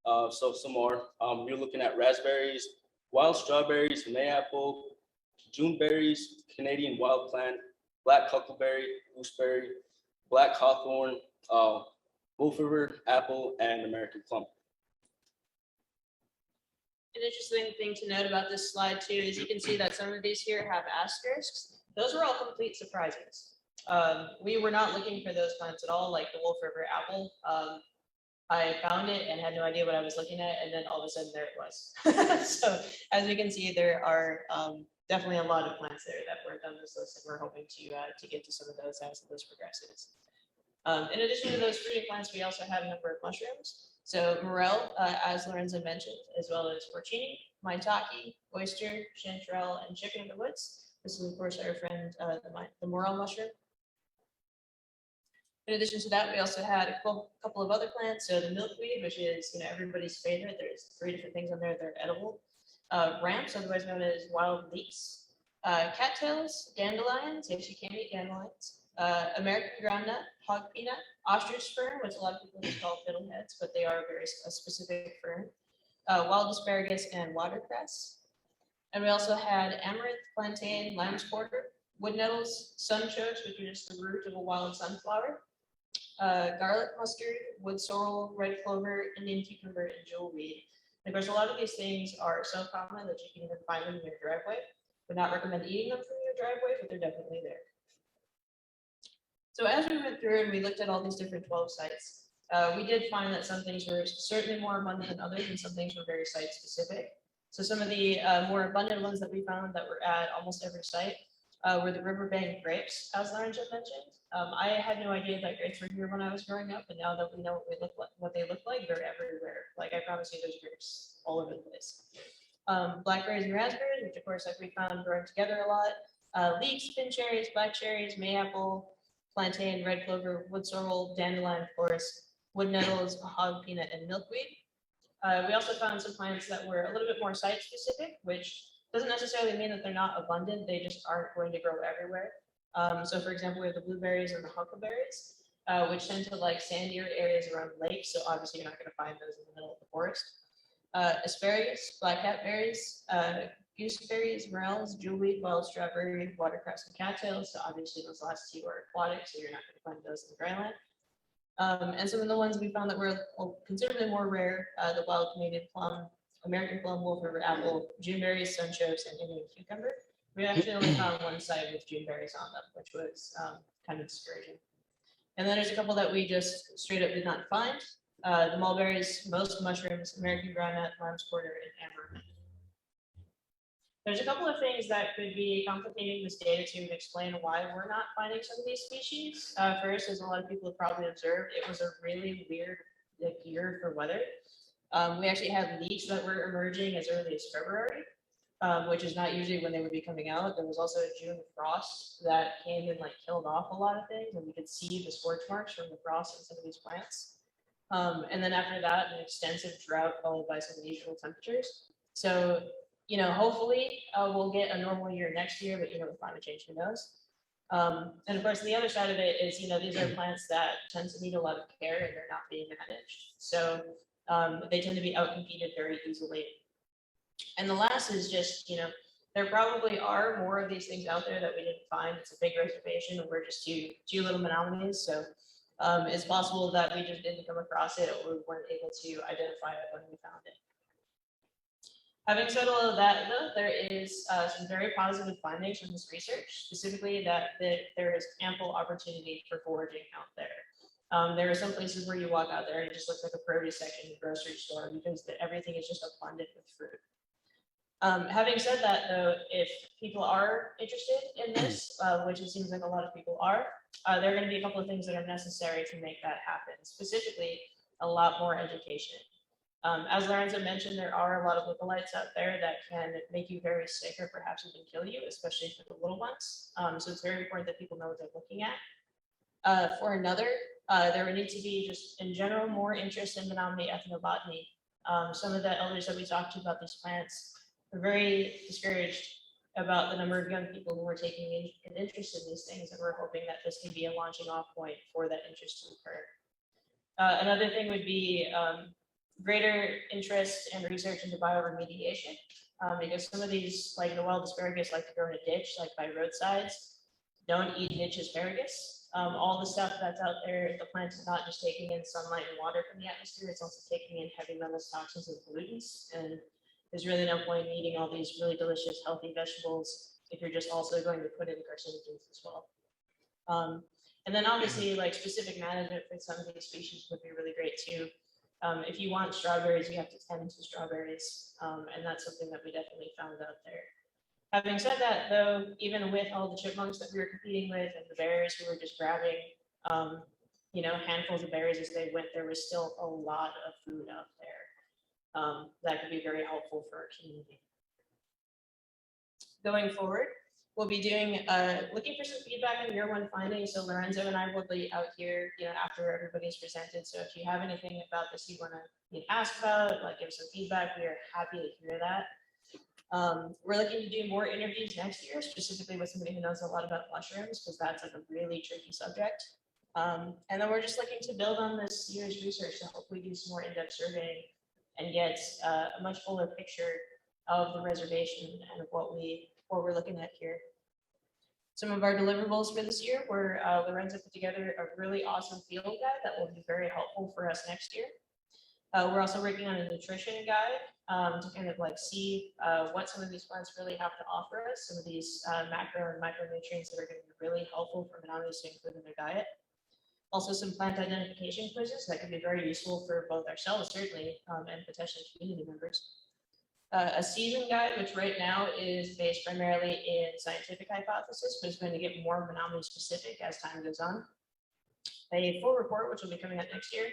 So some more. You're looking at raspberries, wild strawberries, mayapple, Juneberries, Canadian wild plant, black huckleberry, gooseberry, black hawthorn, Wolf River apple, and American plum. An interesting thing to note about this slide too is you can see that some of these here have asterisks. Those were all complete surprises. We were not looking for those plants at all, like the Wolf River apple. I found it and had no idea what I was looking at, and then all of a sudden there it was. So as we can see, there are definitely a lot of plants there that were on this list, and we're hoping to get to some of those as this progresses. In addition to those fruiting plants, we also have a number of mushrooms. So morel, as Lorenzo mentioned, as well as porcini, maitake, oyster, chanterelle, and chicken of the woods. This is of course our friend, the morel mushroom. In addition to that, we also had a couple of other plants. So the milkweed, which is everybody's favorite. There's 3 different things on there that are edible. Ramps, otherwise known as wild leeks. Cattails, dandelions. Yes, you can eat dandelions. American groundnut, hog peanut, ostrich fern, which a lot of people just call fiddleheads, but they are a specific fern. Wild asparagus and watercress. And we also had amaranth, plantain, lion's quarter, wood nettles, sunchokes, which are just the root of a wild sunflower. Garlic mustard, wood sorrel, red clover, Indian cucumber, and jewelweed. And of course, a lot of these things are so common that you can even find them in your driveway. Would not recommend eating them from your driveway, but they're definitely there. So as we went through and we looked at all these different 12 sites, we did find that some things were certainly more abundant than others, and some things were very site specific. So some of the more abundant ones that we found that were at almost every site were the riverbank grapes, as Lorenzo mentioned. I had no idea that grapes were here when I was growing up, and now that we know what they look like, they're everywhere. Like I promise you, there's grapes all over the place. Blackberries and raspberries, which of course like we found growing together a lot. Leeks, pin cherries, black cherries, mayapple, plantain, red clover, wood sorrel, dandelion, of course, wood nettles, hog peanut, and milkweed. We also found some plants that were a little bit more site specific, which doesn't necessarily mean that they're not abundant. They just aren't going to grow everywhere. So for example, we have the blueberries and the huckleberries, which tend to like sandier areas around lakes. So obviously you're not going to find those in the middle of the forest. Asparagus, blackcap berries, gooseberries, morels, jewelweed, wild strawberry, watercress, and cattails. So obviously those last 2 are aquatic, so you're not going to find those in the dry land. And some of the ones we found that were considerably more rare, the wild Canadian plum, American plum, Wolf River apple, Juneberries, sunchokes, and Indian cucumber. We actually only found one site with Juneberries on them, which was kind of discouraging. And then there's a couple that we just straight up did not find. The mulberries, most mushrooms, American groundnut, lion's quarter, and amaranth. There's a couple of things that could be complicating this data to explain why we're not finding some of these species. First, as a lot of people have probably observed, it was a really weird year for weather. We actually had leaks that were emerging as early as February, which is not usually when they would be coming out. There was also a June frost that came and like killed off a lot of things, and we could see the scorch marks from the frost in some of these plants. And then after that, an extensive drought followed by some unusual temperatures. So, hopefully we'll get a normal year next year, but with climate change, who knows? And of course, the other side of it is, these are plants that tend to need a lot of care and they're not being managed. So they tend to be outcompeted very easily. And the last is just, there probably are more of these things out there that we didn't find. It's a big reservation, and we're just two little Menominees. So it's possible that we just didn't come across it, or we weren't able to identify it when we found it. Having said all of that, though, there is some very positive findings from this research, specifically that there is ample opportunity for foraging out there. There are some places where you walk out there and it just looks like a produce section in a grocery store because everything is just abundant with fruit. Having said that, though, if people are interested in this, which it seems like a lot of people are, there are going to be a couple of things that are necessary to make that happen, specifically a lot more education. As Lorenzo mentioned, there are a lot of lookalikes out there that can make you very sick or perhaps even kill you, especially for the little ones. So it's very important that people know what they're looking at. For another, there would need to be just in general more interest in Menominee ethnobotany. Some of the elders that we talked to about these plants are very discouraged about the number of young people who are taking an interest in these things, and we're hoping that this can be a launching off point for that interest to occur. Another thing would be greater interest and research into bioremediation, because some of these, like the wild asparagus, like to grow in a ditch, like by roadsides. Don't eat ditch asparagus. All the stuff that's out there, the plant is not just taking in sunlight and water from the atmosphere, it's also taking in heavy metals, toxins, and pollutants. And there's really no point in eating all these really delicious, healthy vegetables if you're just also going to put in carcinogens as well. And then obviously, like specific management for some of these species would be really great too. If you want strawberries, you have to tend to strawberries, and that's something that we definitely found out there. Having said that, though, even with all the chipmunks that we were competing with and the bears who were just grabbing, handfuls of berries as they went, there was still a lot of food out there that could be very helpful for our community. Going forward, we'll be doing looking for some feedback on year one findings. So Lorenzo and I will be out here, after everybody's presented. So if you have anything about this you want to ask about, like give some feedback, we are happy to hear that. We're looking to do more interviews next year, specifically with somebody who knows a lot about mushrooms, because that's like a really tricky subject. And then we're just looking to build on this year's research to hopefully do some more in-depth surveying and get a much fuller picture of the reservation and of what we're looking at here. Some of our deliverables for this year were Lorenzo put together a really awesome field guide that will be very helpful for us next year. We're also working on a nutrition guide to kind of like see what some of these plants really have to offer us, some of these macro and micronutrients that are going to be really helpful for Menominee to include in their diet. Also some plant identification quizzes that can be very useful for both ourselves, certainly, and potentially community members. A season guide, which right now is based primarily in scientific hypothesis, but is going to get more Menominee specific as time goes on. A full report, which will be coming out next year.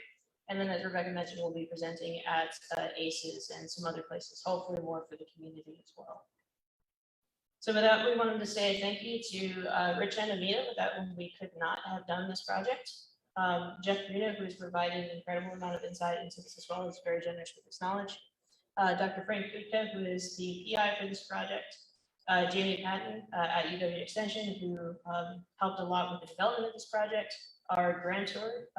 And then, as Rebecca mentioned, we'll be presenting at ACES and some other places, hopefully more for the community as well. So with that, we wanted to say thank you to Rich and Amita. Without whom we could not have done this project. Jeff Rita, who has provided an incredible amount of insight into this as well, is very generous with his knowledge. Dr. Frank Kutka, who is the PI for this project. Jamie Patton at UW Extension, who helped a lot with the development of this project. Our grantor,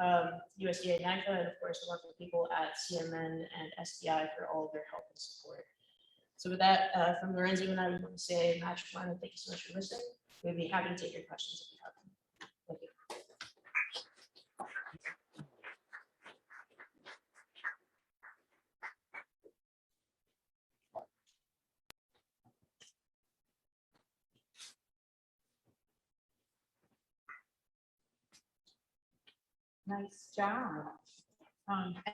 USDA NAGFA, and of course, the wonderful people at CMN and SDI for all of their help and support. So with that, from Lorenzo and I, we want to say, Match one, and thank you so much for listening. We'd be happy to take your questions if you have them. Thank you. Nice job.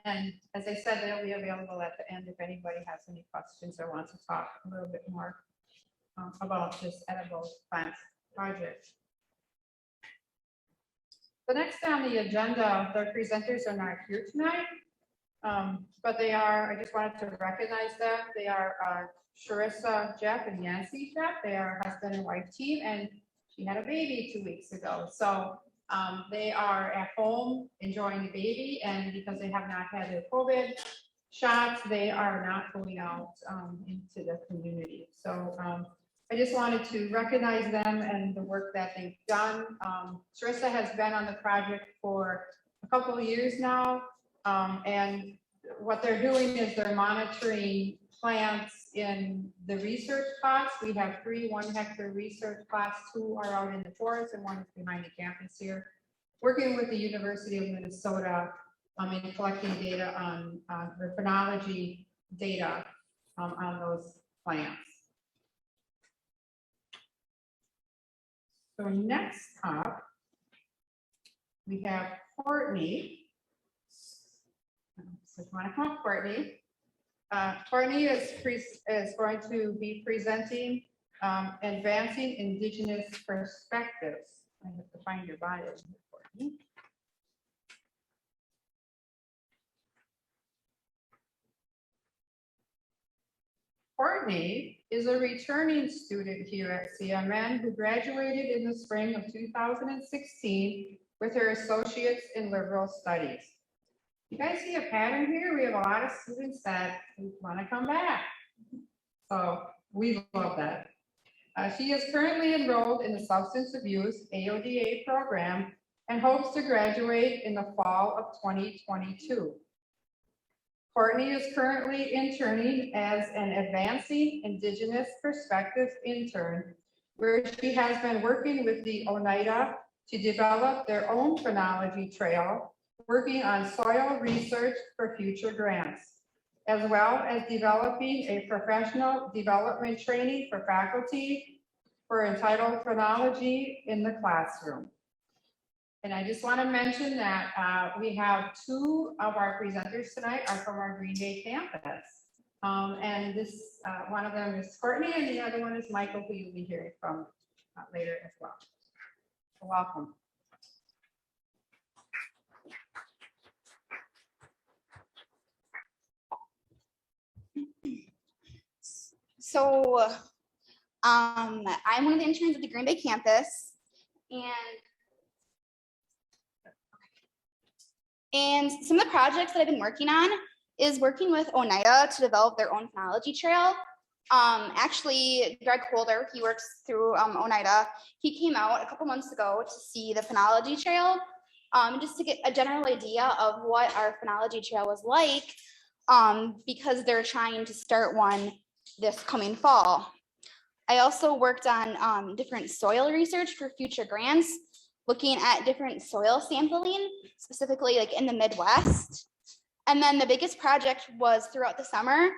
And as I said, they'll be available at the end if anybody has any questions or wants to talk a little bit more about this edible plants project. The next on the agenda, the presenters are not here tonight, but they are, I just wanted to recognize them. They are Sharissa, Jeff, and Yancy, Jeff. They are husband and wife team, and she had a baby 2 weeks ago. So they are at home enjoying the baby, and because they have not had their COVID shots, they are not going out into the community. So I just wanted to recognize them and the work that they've done. Sharissa has been on the project for a couple of years now, and what they're doing is they're monitoring plants in the research plots. We have 3 1-hectare research plots, 2 are out in the forest and 1 is behind the campus here, working with the University of Minnesota in collecting data on the phenology data on those plants. So next up, we have Courtney. So if you want to come up, Courtney. Courtney is going to be presenting advancing Indigenous perspectives. I have to find your bio, Courtney. Courtney is a returning student here at CMN who graduated in the spring of 2016 with her associates in liberal studies. You guys see a pattern here? We have a lot of students that want to come back. So we love that. She is currently enrolled in the substance abuse AODA program and hopes to graduate in the fall of 2022. Courtney is currently interning as an advancing Indigenous perspectives intern, where she has been working with the Oneida to develop their own phenology trail, working on soil research for future grants, as well as developing a professional development training for faculty for entitled phenology in the classroom. And I just want to mention that we have two of our presenters tonight are from our Green Bay campus. And this, one of them is Courtney and the other one is Michael, who you'll be hearing from later as well. So welcome. So I'm one of the interns at the Green Bay campus, and some of the projects that I've been working on is working with Oneida to develop their own phenology trail. Actually, Greg Holder, he works through Oneida. He came out a couple months ago to see the phenology trail, just to get a general idea of what our phenology trail was like, because they're trying to start one this coming fall. I also worked on different soil research for future grants, looking at different soil sampling, specifically like in the Midwest. And then the biggest project was throughout the summer,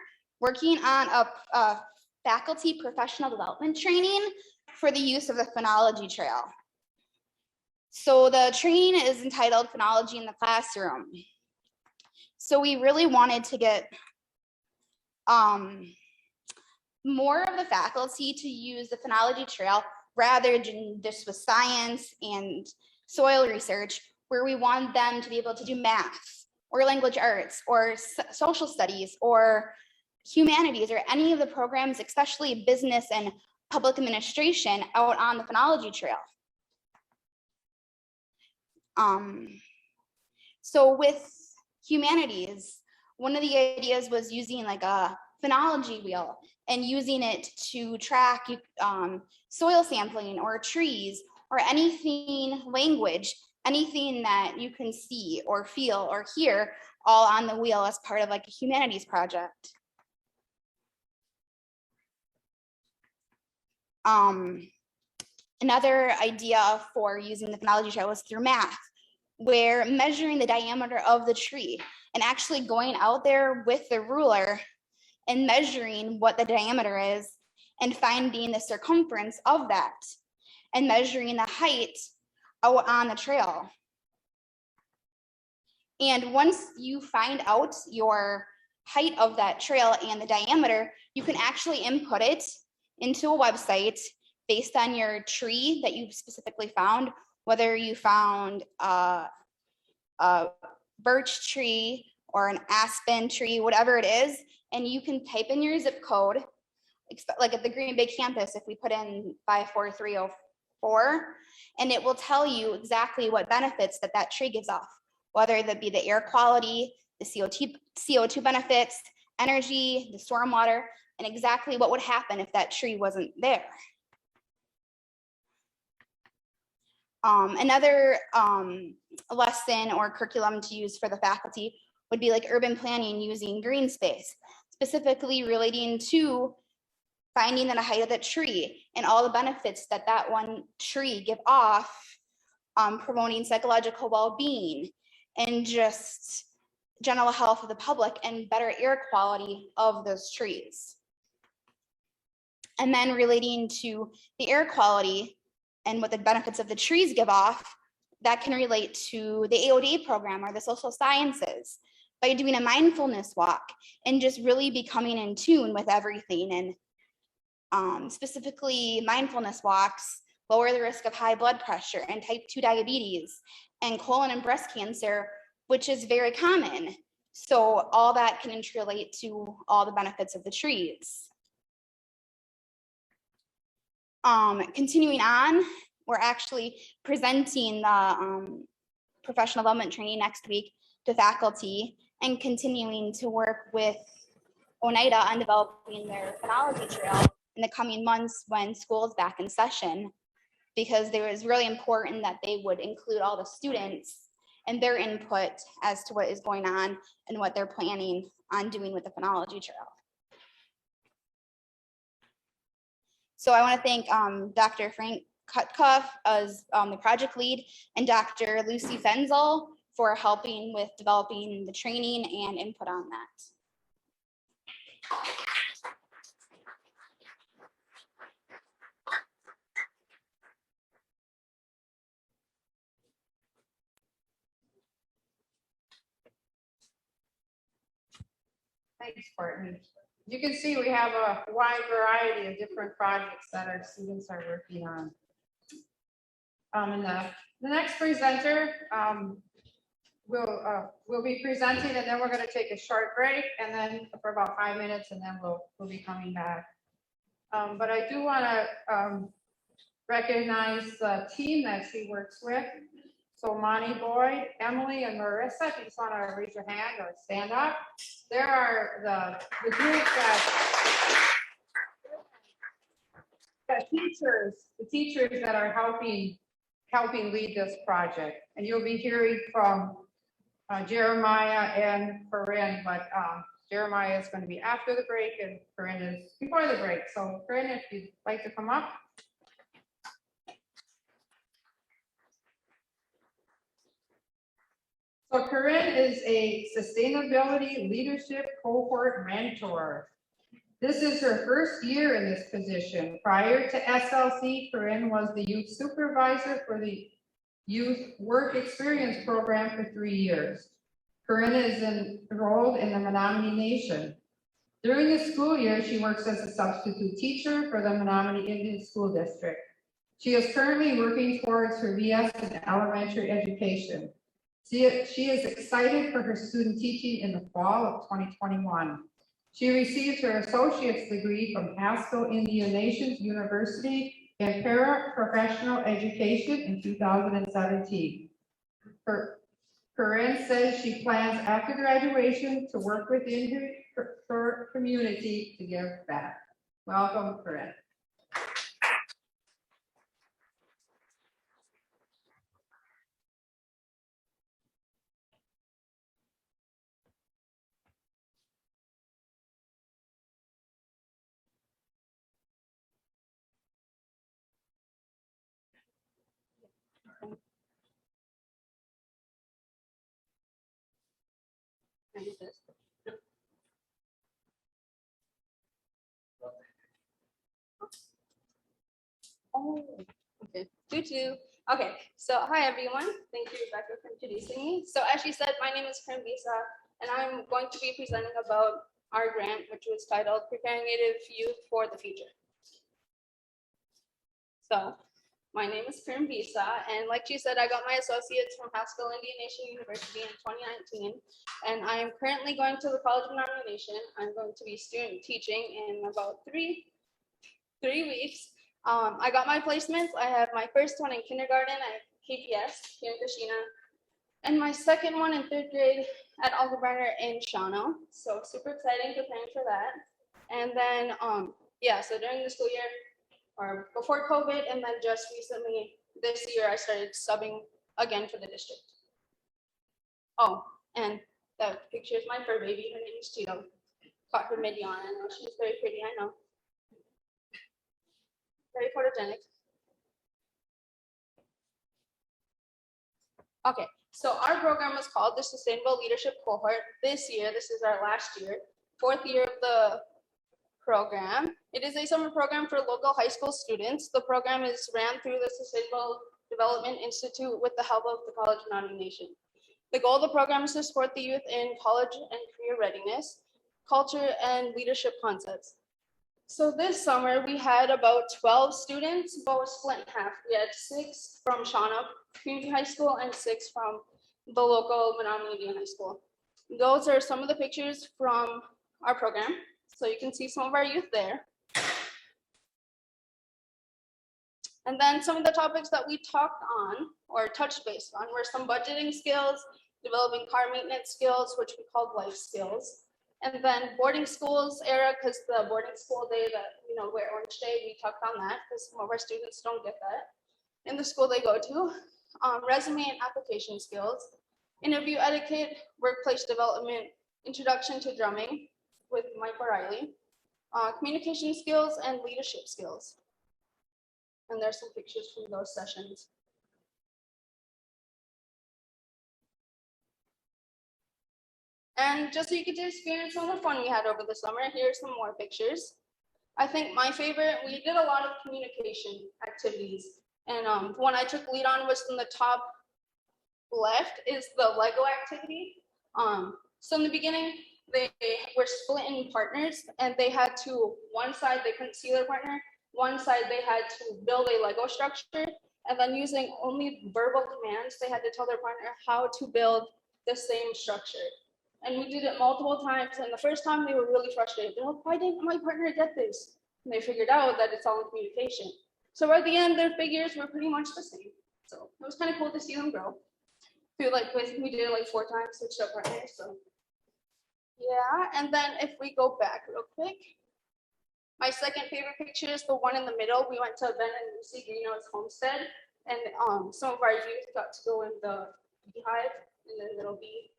working on a faculty professional development training for the use of the phenology trail. So the training is entitled Phenology in the Classroom. So we really wanted to get more of the faculty to use the phenology trail rather than just with science and soil research, where we want them to be able to do math or language arts or social studies or humanities or any of the programs, especially business and public administration, out on the phenology trail. So with humanities, one of the ideas was using like a phenology wheel and using it to track soil sampling or trees or anything language, anything that you can see or feel or hear, all on the wheel as part of like a humanities project. Another idea for using the phenology trail was through math, where measuring the diameter of the tree and actually going out there with the ruler and measuring what the diameter is and finding the circumference of that and measuring the height out on the trail. And once you find out your height of that trail and the diameter, you can actually input it into a website based on your tree that you specifically found, whether you found a birch tree or an aspen tree, whatever it is, and you can type in your zip code, like at the Green Bay campus, if we put in 54304, and it will tell you exactly what benefits that tree gives off, whether that be the air quality, the CO2 benefits, energy, the stormwater, and exactly what would happen if that tree wasn't there. Another lesson or curriculum to use for the faculty would be like urban planning using green space, specifically relating to finding the height of that tree and all the benefits that that one tree give off, promoting psychological well-being and just general health of the public and better air quality of those trees. And then relating to the air quality and what the benefits of the trees give off, that can relate to the AOD program or the social sciences, by doing a mindfulness walk and just really becoming in tune with everything. And specifically mindfulness walks lower the risk of high blood pressure and type 2 diabetes and colon and breast cancer, which is very common. So all that can interrelate to all the benefits of the trees. Continuing on, we're actually presenting the professional development training next week to faculty and continuing to work with Oneida on developing their phenology trail in the coming months when school is back in session, because it was really important that they would include all the students and their input as to what is going on and what they're planning on doing with the phenology trail. So I want to thank Dr. Frank Kutkoff as the project lead and Dr. Lucy Fenzel for helping with developing the training and input on that. Thanks, Courtney. You can see we have a wide variety of different projects that our students are working on. And the next presenter will be presenting, and then we're going to take a short break, and then for about 5 minutes, and then we'll be coming back. But I do want to recognize the team that she works with. So Monty Boyd, Emily, and Marissa, if you just want to raise your hand or stand up. There are the group the teachers that are helping lead this project. And you'll be hearing from Jeremiah and Corryn, but Jeremiah is going to be after the break and Corryn is before the break. So Corryn, if you'd like to come up. So Corryn is a sustainability leadership cohort mentor. This is her first year in this position. Prior to SLC, Corryn was the youth supervisor for the Youth Work Experience Program for 3 years. Corryn is enrolled in the Menominee Nation. During the school year, she works as a substitute teacher for the Menominee Indian School District. She is currently working towards her BS in elementary education. She is excited for her student teaching in the fall of 2021. She received her associate's degree from Haskell Indian Nations University in paraprofessional education in 2017. Corryn says she plans after graduation to work within her community to give back. Welcome, Corryn. Oh, okay. Okay, so hi everyone. Thank you, Rebecca, for introducing me. So as she said, my name is Courtney, and I'm going to be presenting about our grant, which was titled Preparing Native Youth for the Future. So my name is Courtney, and like she said, I got my associates from Haskell Indian Nation University in 2019, and I am currently going to the College of Nomination. I'm going to be student teaching in about three weeks. I got my placements. I have my first one in kindergarten at KPS here in Kashina, and my second one in 3rd grade at Algebruner in Shawano. So super exciting, preparing for that. And then, so during the school year, or before COVID, and then just recently this year, I started subbing again for the district. Oh, and the picture is my fur baby. Her name is Cheeto. Caught her midi on. I know she's very pretty. I know. Very photogenic. Okay, so our program was called the Sustainable Leadership Cohort. This year, this is our last year, 4th year of the program. It is a summer program for local high school students. The program is ran through the Sustainable Development Institute with the help of the College of Nomination. The goal of the program is to support the youth in college and career readiness, culture, and leadership concepts. So this summer, we had about 12 students, but was split in half. We had 6 from Shawnee Community High School and 6 from the local Menominee High School. Those are some of the pictures from our program. So you can see some of our youth there. And then some of the topics that we talked on or touched base on were some budgeting skills, developing car maintenance skills, which we called life skills. And then boarding schools era, because the boarding school day that, we're Orange Day, we talked on that because some of our students don't get that in the school they go to. Resume and application skills, interview etiquette, workplace development, introduction to drumming with Mike O'Reilly, communication skills and leadership skills. And there's some pictures from those sessions. And just so you get to experience some of the fun we had over the summer, here's some more pictures. I think my favorite, we did a lot of communication activities. And one I took lead on was in the top left is the Lego activity. So in the beginning, they were split in partners and they had to, one side they couldn't see their partner, one side they had to build a Lego structure, and then using only verbal commands, they had to tell their partner how to build the same structure. And we did it multiple times, and the first time they were really frustrated. They're like, why didn't my partner get this? And they figured out that it's all in communication. So at the end, their figures were pretty much the same. So it was kind of cool to see them grow. We did it like 4 times, switched up partners, so. Yeah, and then if we go back real quick, my second favorite picture is the one in the middle. We went to Ben and Lucy Greenough's homestead, and some of our youth got to go in the beehive, in the little bee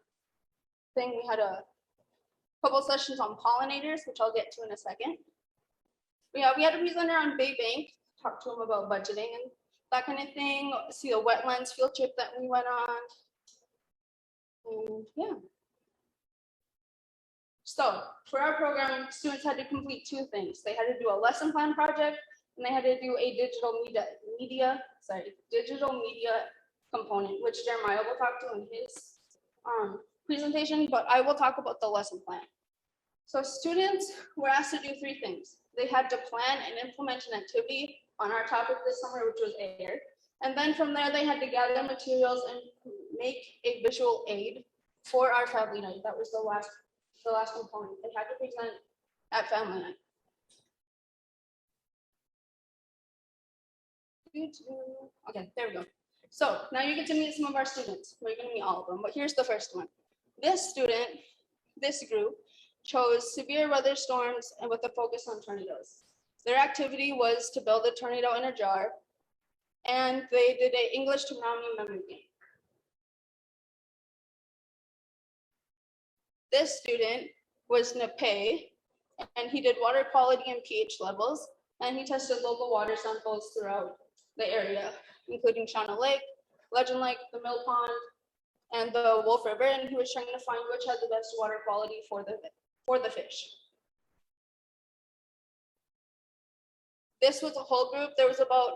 thing. We had a couple sessions on pollinators, which I'll get to in a second. We had a presenter on Bay Bank, talk to him about budgeting and that kind of thing. See the wetlands field trip that we went on. And yeah. So for our program, students had to complete 2 things. They had to do a lesson plan project, and they had to do a digital media component, which Jeremiah will talk to in his presentation, but I will talk about the lesson plan. So students were asked to do 3 things. They had to plan and implement an activity on our topic this summer, which was air. And then from there, they had to gather materials and make a visual aid for our family night. That was the last component. They had to present at family night. Okay, there we go. So now you get to meet some of our students. We're going to meet all of them, but here's the first one. This group chose severe weather storms and with a focus on tornadoes. Their activity was to build a tornado in a jar, and they did an English to Menominee memory game. This student was Nepay, and he did water quality and pH levels, and he tested local water samples throughout the area, including Shawnee Lake, Legend Lake, the Mill Pond, and the Wolf River, and he was trying to find which had the best water quality for the fish. This was a whole group. There was about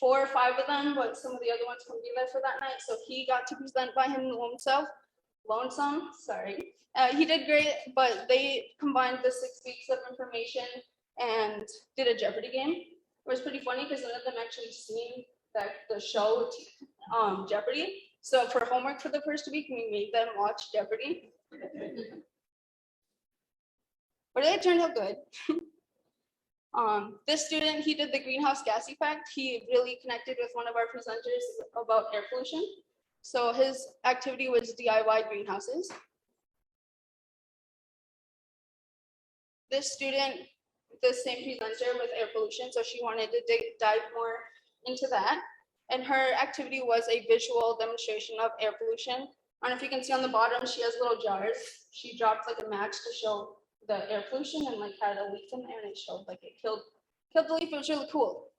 4 or 5 of them, but some of the other ones couldn't be there for that night, so he got to present by himself. Lonesome, sorry. He did great, but they combined the 6 weeks of information and did a Jeopardy game. It was pretty funny because none of them actually seen the show Jeopardy. So for homework for the first week, we made them watch Jeopardy. But it turned out good. This student, he did the greenhouse gas effect. He really connected with one of our presenters about air pollution. So his activity was DIY greenhouses. This student, the same presenter with air pollution, so she wanted to dive more into that. And her activity was a visual demonstration of air pollution. I don't know if you can see on the bottom, she has little jars. She dropped like a match to show the air pollution and like had a leaf in there, and it showed like it killed the leaf. It was really cool.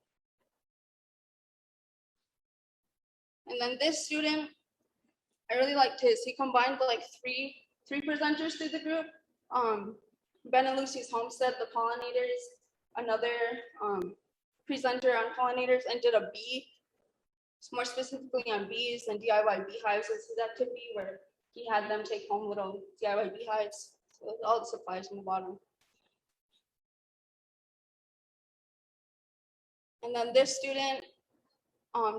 And then this student, I really liked his. He combined like three presenters through the group. Ben and Lucy's homestead, the pollinators, another presenter on pollinators, and did a bee, more specifically on bees and DIY beehives as his activity, where he had them take home little DIY beehives with all the supplies from the bottom. And then this student,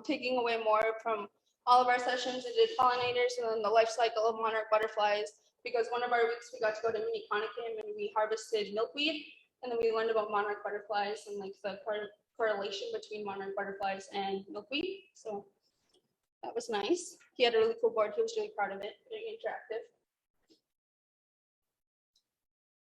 taking away more from all of our sessions, it did pollinators and then the life cycle of monarch butterflies, because one of our weeks we got to go to mini Conicum and we harvested milkweed, and then we learned about monarch butterflies and like the correlation between monarch butterflies and milkweed. So that was nice. He had a really cool board. He was really proud of it, very interactive.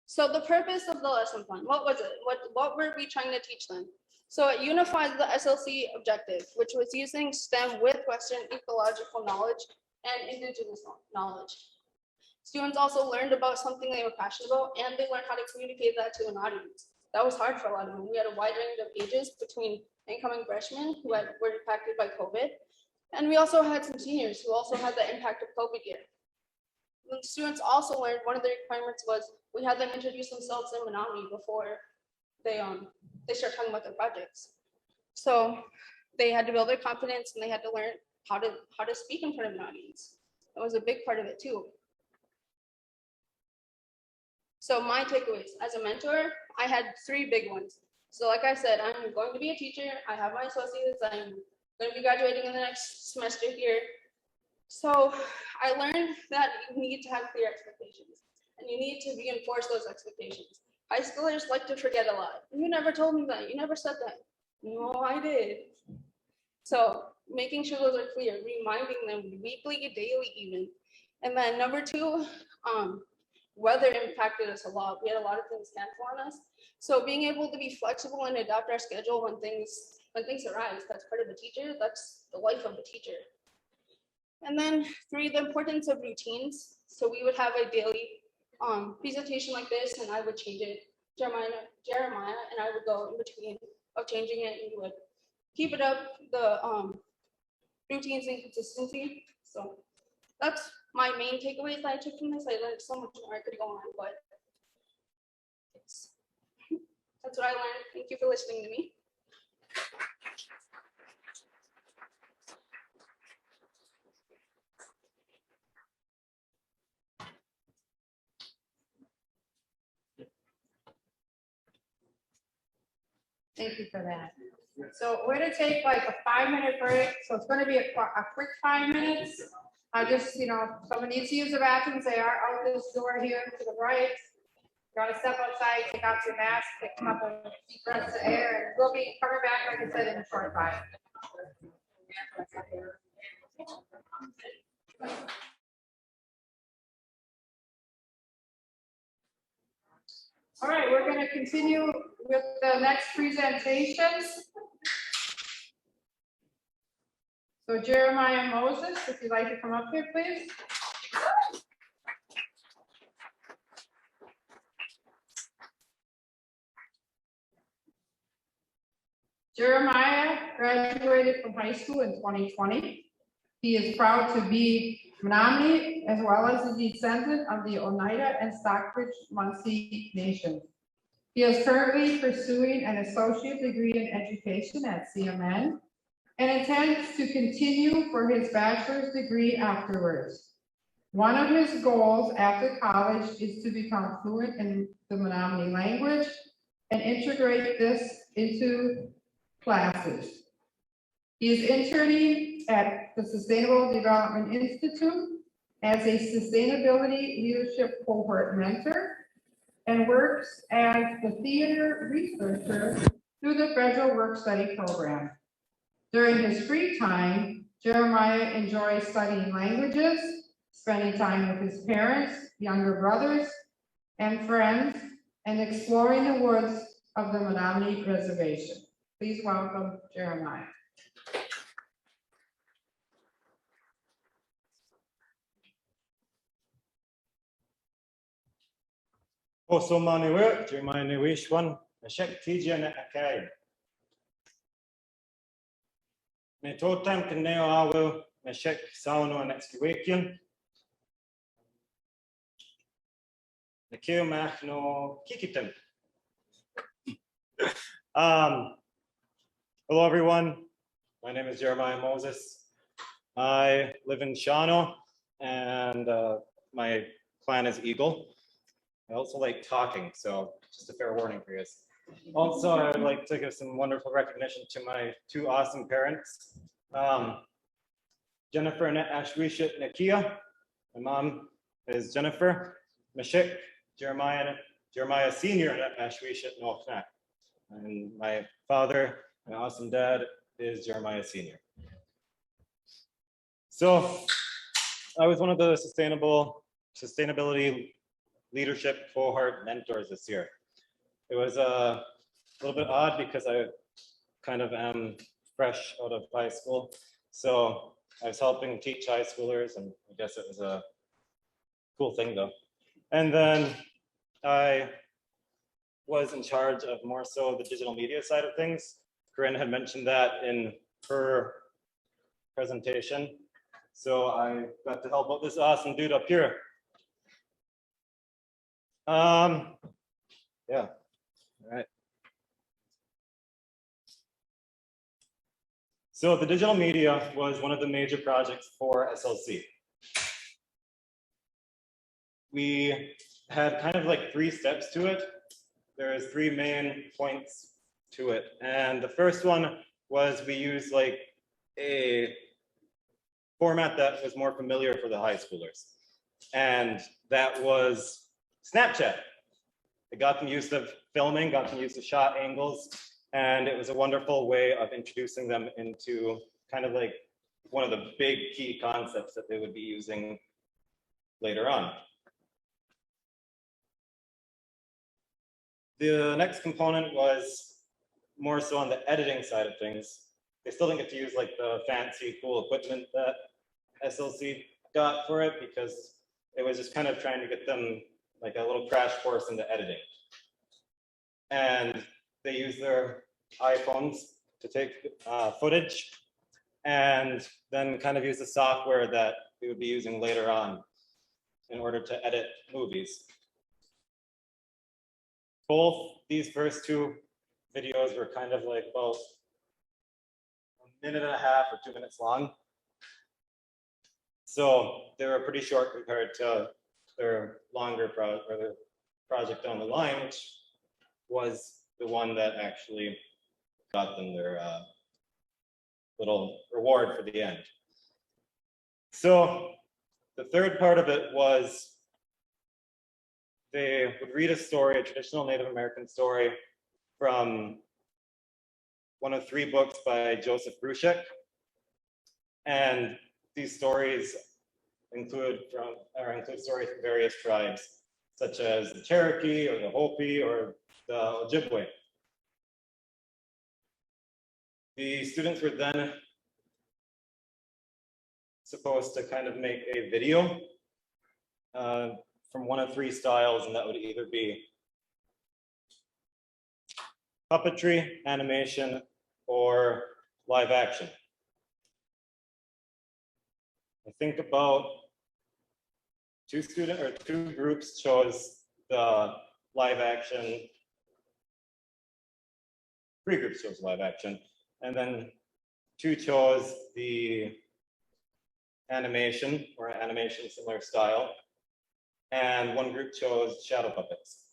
So the purpose of the lesson plan, what was it? What were we trying to teach them? So it unified the SLC objective, which was using STEM with Western ecological knowledge and Indigenous knowledge. Students also learned about something they were passionate about, and they learned how to communicate that to an audience. That was hard for a lot of them. We had a wide range of ages between incoming freshmen who were impacted by COVID. And we also had some seniors who also had the impact of COVID here. The students also learned one of the requirements was we had them introduce themselves in Menominee before they start talking about their projects. So they had to build their confidence and they had to learn how to speak in front of an audience. That was a big part of it too. So my takeaways as a mentor, I had 3 big ones. So like I said, I'm going to be a teacher. I have my associates. I'm going to be graduating in the next semester here. So I learned that you need to have clear expectations and you need to reinforce those expectations. High schoolers like to forget a lot. You never told me that. You never said that. No, I did. So making sure those are clear, reminding them weekly, daily even. And then number 2, weather impacted us a lot. We had a lot of things cancel on us. So being able to be flexible and adapt our schedule when things arise, that's part of the teacher. That's the life of the teacher. And then 3, the importance of routines. So we would have a daily presentation like this, and I would change it. Jeremiah, and I would go in between of changing it, and we would keep it up, the routines and consistency. So that's my main takeaways that I took from this. I learned so much more. I could go on, but that's what I learned. Thank you for listening to me. Thank you for that. So we're gonna take like a 5-minute break. So it's gonna be a quick 5 minutes. I just, if someone needs to use the bathrooms, they are out this door here to the right. You gotta step outside, take off your mask, come up and deep breaths of air, and we'll be coming back, like I said, in a short time. All right, we're going to continue with the next presentations. So Jeremiah Moses, if you'd like to come up here, please. Jeremiah graduated from high school in 2020. He is proud to be Menominee as well as a descendant of the Oneida and Stockbridge Munsee Nation. He is currently pursuing an associate degree in education at CMN and intends to continue for his bachelor's degree afterwards. One of his goals after college is to become fluent in the Menominee language and integrate this into classes. He is interning at the Sustainable Development Institute as a sustainability leadership cohort mentor and works as the theater researcher through the Federal Work Study Program. During his free time, Jeremiah enjoys studying languages, spending time with his parents, younger brothers, and friends, and exploring the woods of the Menominee Reservation. Please welcome Jeremiah. Also, mani work, Jeremiah Newish one, a shek Fijian at Akai. Ne totem can neo awo, a shek sauno and excavation. The kill mach no kikitem. Hello, everyone. My name is Jeremiah Moses. I live in Shawano. and my clan is Eagle. I also like talking, so just a fair warning for you. Also, I would like to give some wonderful recognition to my two awesome parents, Jennifer and Ashwisha Nakia. My mom is Jennifer Mashik, Jeremiah Senior and Ashwisha Noknak. And my father, my awesome dad, is Jeremiah Senior. So I was one of the sustainability leadership cohort mentors this year. It was a little bit odd because I kind of am fresh out of high school. So I was helping teach high schoolers, and I guess it was a cool thing though. And then I was in charge of more so the digital media side of things. Corryn had mentioned that in her presentation. So I got to help out this awesome dude up here. Yeah, all right. So the digital media was one of the major projects for SLC. We had kind of like 3 steps to it. There's 3 main points to it. And the first one was we used like a format that was more familiar for the high schoolers. And that was Snapchat. It got them used to filming, got them used to shot angles, and it was a wonderful way of introducing them into kind of like one of the big key concepts that they would be using later on. The next component was more so on the editing side of things. They still didn't get to use like the fancy, cool equipment that SLC got for it because it was just kind of trying to get them like a little crash course into editing. And they use their iPhones to take footage and then kind of use the software that we would be using later on in order to edit movies. Both these first 2 videos were kind of like about 1.5 minutes or 2 minutes long. So they were pretty short compared to their longer project down the line, which was the one that actually got them their little reward for the end. So the third part of it was they would read a story, a traditional Native American story from one of 3 books by Joseph Bruchek. And these stories include stories from various tribes, such as the Cherokee or the Hopi or the Ojibwe. The students were then supposed to kind of make a video from one of 3 styles, and that would either be puppetry, animation, or live action. I think about 2 groups chose the live action. 3 groups chose live action, and then 2 chose the animation or animation similar style, and 1 group chose shadow puppets.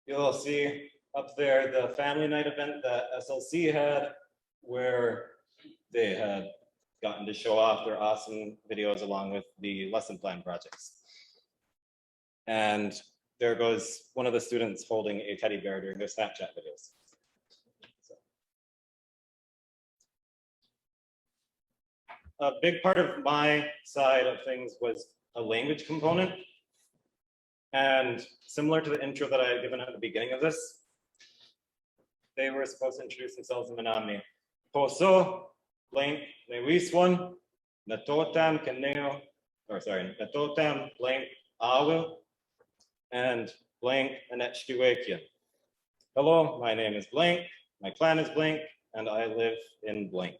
You'll see up there the family night event that SLC had, where they had gotten to show off their awesome videos along with the lesson plan projects. And there goes one of the students holding a teddy bear during their Snapchat videos. A big part of my side of things was a language component. And similar to the intro that I had given at the beginning of this, they were supposed to introduce themselves in Menominee. Poso, blank, Newiswan, Natotam, Kaneo, Natotam, blank, Awe, and blank, Anetchkiwakian. Hello, my name is blank, my clan is blank, and I live in blank.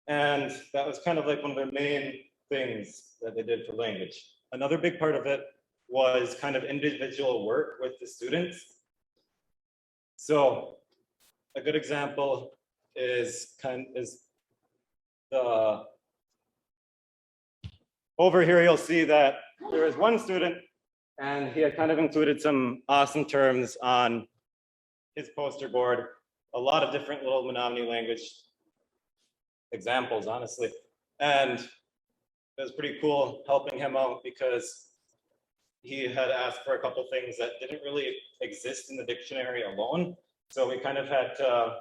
And that was kind of like one of their main things that they did for language. Another big part of it was kind of individual work with the students. So a good example is over here, you'll see that there is one student and he had kind of included some awesome terms on his poster board, a lot of different little Menominee language examples, honestly. And it was pretty cool helping him out because he had asked for a couple things that didn't really exist in the dictionary alone. So we kind of had to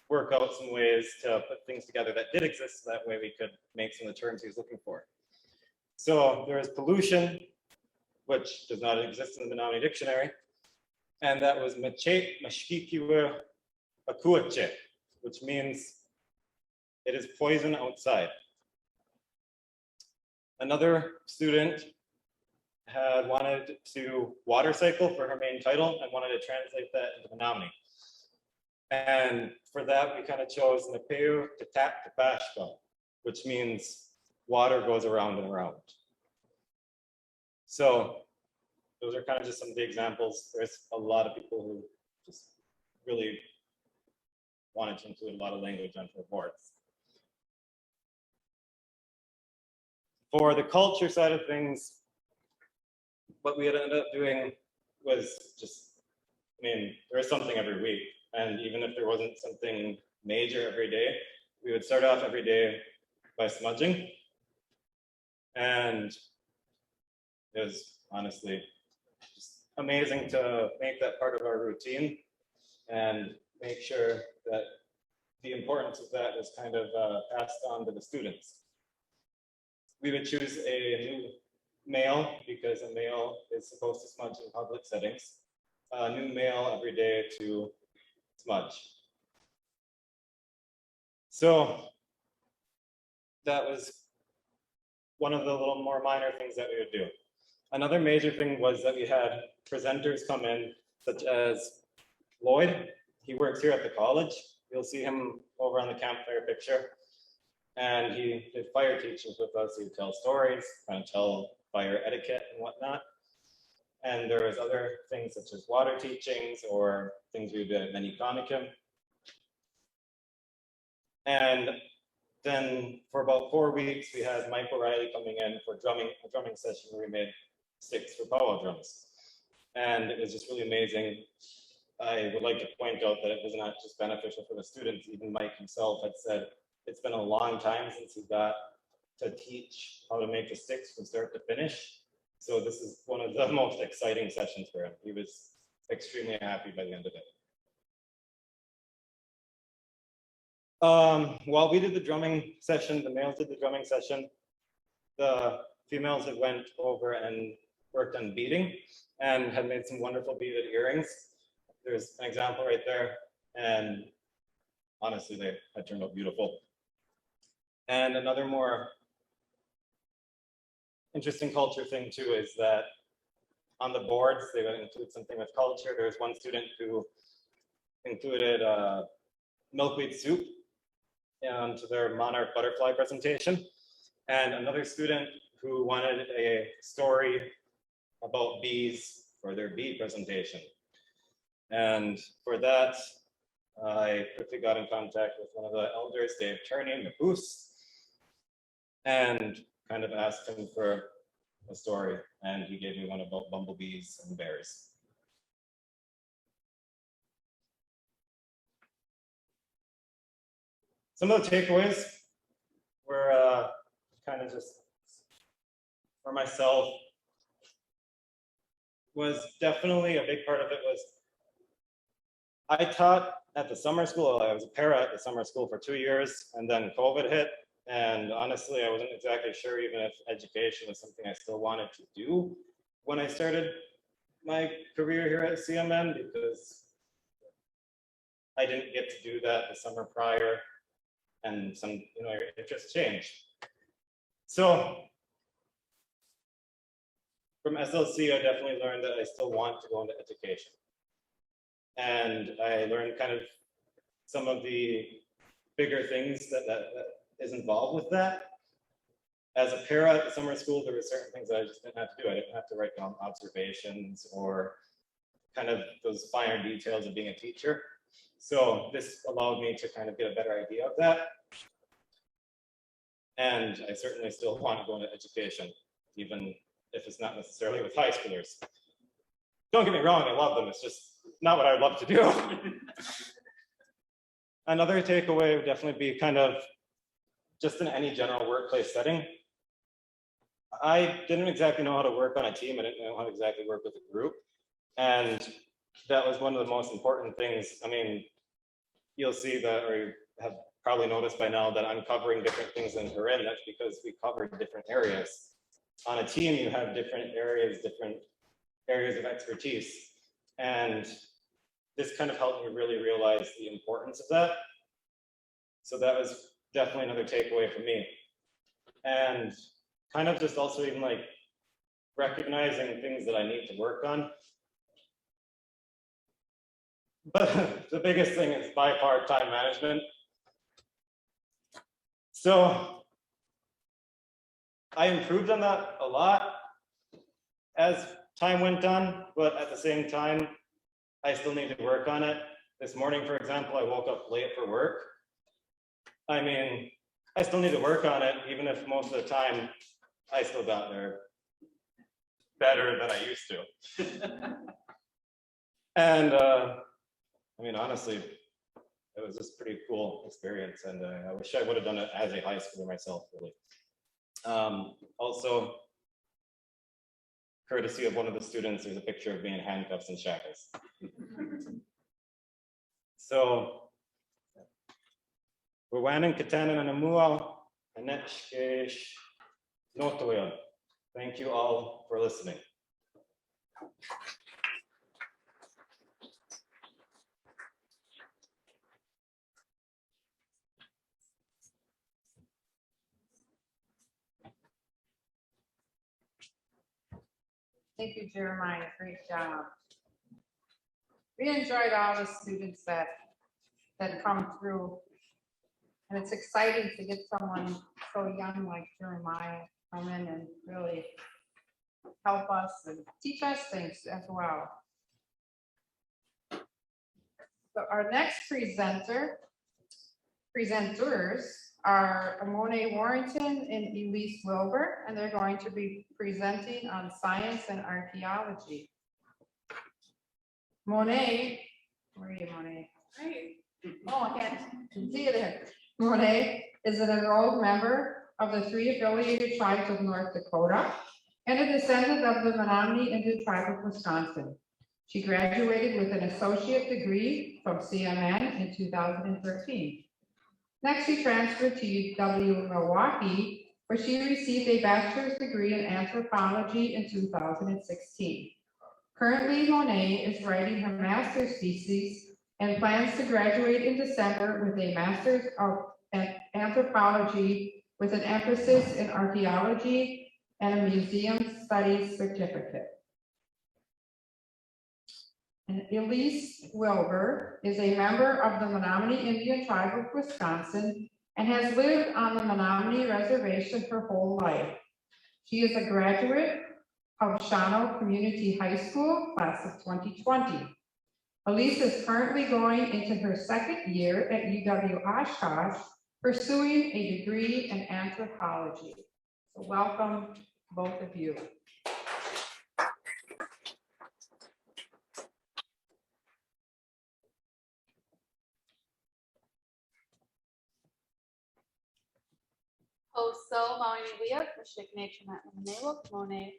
work out some ways to put things together that did exist. So that way we could make some of the terms he was looking for. So there is pollution, which does not exist in the Menominee dictionary. And that was mache mashkikiwe akuache, which means it is poison outside. Another student had wanted to water cycle for her main title and wanted to translate that into Menominee. And for that, we kind of chose Napeu Tatak Tapashko, which means water goes around and around. So those are kind of just some of the examples. There's a lot of people who just really wanted to include a lot of language on their boards. For the culture side of things, what we had ended up doing was just, I mean, there was something every week. And even if there wasn't something major every day, we would start off every day by smudging. And it was honestly just amazing to make that part of our routine and make sure that the importance of that was kind of passed on to the students. We would choose a new male because a male is supposed to smudge in public settings. A new male every day to smudge. So that was one of the little more minor things that we would do. Another major thing was that we had presenters come in, such as Lloyd. He works here at the college. You'll see him over on the campfire picture. And he did fire teachings with us. He would tell stories, kind of tell fire etiquette and whatnot. And there was other things such as water teachings or things we would do at Menominee. And then for about 4 weeks, we had Mike O'Reilly coming in for a drumming session where we made sticks for powwow drums. And it was just really amazing. I would like to point out that it was not just beneficial for the students. Even Mike himself had said, it's been a long time since he got to teach how to make the sticks from start to finish. So this is one of the most exciting sessions for him. He was extremely happy by the end of it. While we did the drumming session, the males did the drumming session, the females had went over and worked on beading and had made some wonderful beaded earrings. There's an example right there. And honestly, they had turned out beautiful. And another more interesting culture thing too is that on the boards, they would include something with culture. There was one student who included milkweed soup into their monarch butterfly presentation. And another student who wanted a story about bees for their bee presentation. And for that, I quickly got in contact with one of the elders, Dave Turney, the Goose, and kind of asked him for a story. And he gave me one about bumblebees and bears. Some of the takeaways were kind of just for myself was definitely a big part of it was I taught at the summer school. I was a para at the summer school for 2 years, and then COVID hit. And honestly, I wasn't exactly sure even if education was something I still wanted to do when I started my career here at CMN, because I didn't get to do that the summer prior, and it just changed. So from SLC, I definitely learned that I still want to go into education. And I learned kind of some of the bigger things that is involved with that. As a para at the summer school, there were certain things that I just didn't have to do. I didn't have to write down observations or kind of those finer details of being a teacher. So this allowed me to kind of get a better idea of that. And I certainly still want to go into education, even if it's not necessarily with high schoolers. Don't get me wrong, I love them. It's just not what I love to do. Another takeaway would definitely be kind of just in any general workplace setting. I didn't exactly know how to work on a team. I didn't know how to exactly work with a group. And that was one of the most important things. I mean, you'll see that, or you have probably noticed by now that I'm covering different things than Corryn. That's because we covered different areas. On a team, you have different areas of expertise. And this kind of helped me really realize the importance of that. So that was definitely another takeaway for me. And kind of just also even like recognizing things that I need to work on. But the biggest thing is by far time management. So I improved on that a lot as time went on, but at the same time, I still need to work on it. This morning, for example, I woke up late for work. I mean, I still need to work on it, even if most of the time I still got there better than I used to. And I mean, honestly, it was just a pretty cool experience, and I wish I would have done it as a high schooler myself, really. Also, courtesy of one of the students, there's a picture of me in handcuffs and shackles. So, Warrington, Katanan, and Amua, Anetshkesh, Notoyan. Thank you all for listening. Thank you, Jeremiah. Great job. We enjoyed all the students that come through. And it's exciting to get someone so young like Jeremiah come in and really help us and teach us things as well. So our next presenters are Monea Warrington and Elise Wilber, and they're going to be presenting on science and archaeology. Monea, where are you, Monea? Hey. Oh, I can't see you there. Monea is an enrolled member of the 3 affiliated tribes of North Dakota and a descendant of the Menominee Indian tribe of Wisconsin. She graduated with an associate degree from CMN in 2013. Next, she transferred to UW Milwaukee, where she received a bachelor's degree in anthropology in 2016. Currently, Monea is writing her master's thesis and plans to graduate in December with a master's of anthropology with an emphasis in archaeology and a museum studies certificate. And Elise Wilber is a member of the Menominee Indian tribe of Wisconsin and has lived on the Menominee reservation her whole life. She is a graduate of Shawano Community High School, class of 2020. Elise is currently going into her 2nd year at UW Oshkosh, pursuing a degree in anthropology. So welcome, both of you. So Monea, Mashik Monet,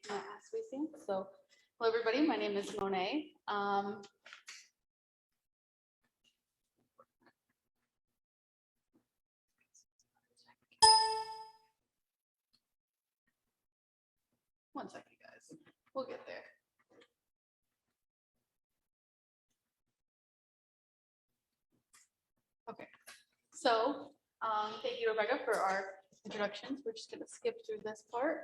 So hello everybody, my name is Monea. One second, guys. We'll get there. Okay. So thank you, Rebecca, for our introductions. We're just going to skip through this part.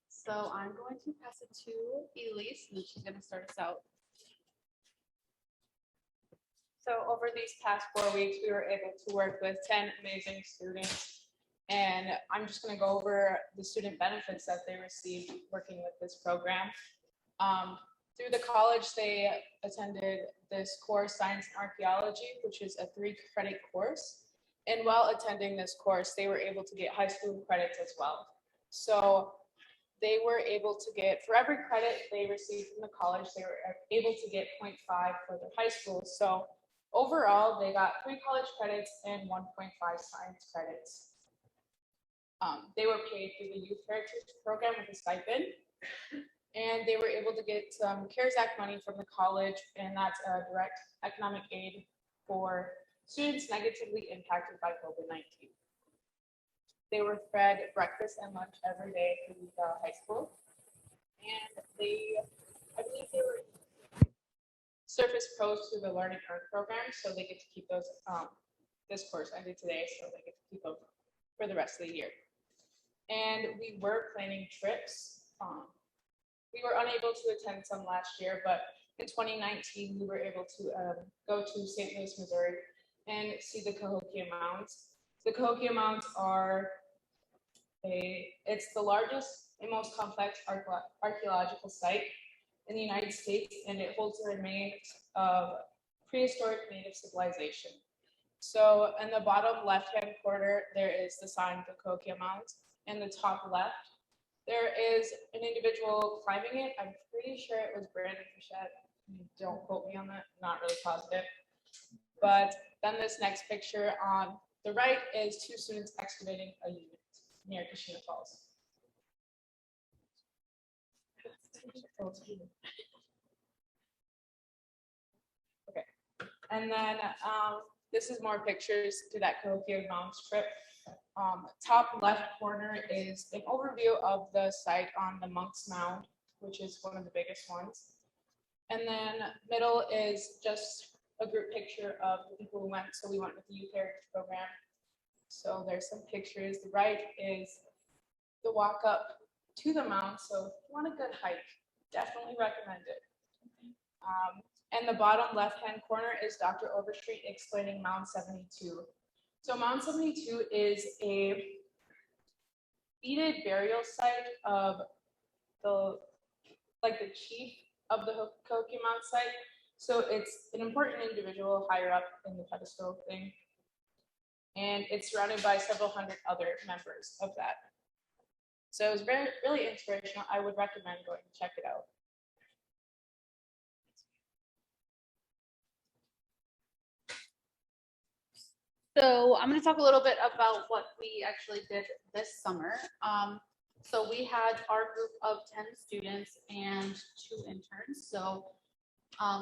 So I'm going to pass it to Elise, and she's going to start us out. So over these past 4 weeks, we were able to work with 10 amazing students. And I'm just going to go over the student benefits that they received working with this program. Through the college, they attended this course, Science and Archaeology, which is a 3-credit course. And while attending this course, they were able to get high school credits as well. So they were able to get, for every credit they received from the college, they were able to get 0.5 for their high school. So overall, they got 3 college credits and 1.5 science credits. They were paid through the Youth Heritage Program with a stipend. And they were able to get some CARES Act money from the college, and that's a direct economic aid for students negatively impacted by COVID-19. They were fed breakfast and lunch every day through the high school. And I believe they were Surface Pros through the Learn and Earn program, so they get to keep those, this course ended today, so they get to keep them for the rest of the year. And we were planning trips. We were unable to attend some last year, but in 2019, we were able to go to St. Louis, Missouri, and see the Cahokia Mounds. The Cahokia Mounds are it's the largest and most complex archaeological site in the United States, and it holds the remains of prehistoric native civilization. So in the bottom left-hand corner, there is the sign, the Cahokia Mounds. In the top left, there is an individual climbing it. I'm pretty sure it was Brandon Fichette. Don't quote me on that, not really positive. But then this next picture on the right is 2 students excavating a unit near Kashina Falls. Okay, and then this is more pictures to that Cahokia Mounds trip. Top left corner is an overview of the site on the Monk's Mound, which is one of the biggest ones. And then middle is just a group picture of the people who went. So we went with the Youth Heritage Program. So there's some pictures. The right is the walk up to the mound. So if you want a good hike, definitely recommend it. And the bottom left-hand corner is Dr. Overstreet explaining Mound 72. So Mound 72 is a beaded burial site of the chief of the Cahokia Mound site. So it's an important individual higher up in the pedestal thing. And it's surrounded by several hundred other members of that. So it was really inspirational. I would recommend going to check it out. So I'm going to talk a little bit about what we actually did this summer. So we had our group of 10 students and 2 interns. So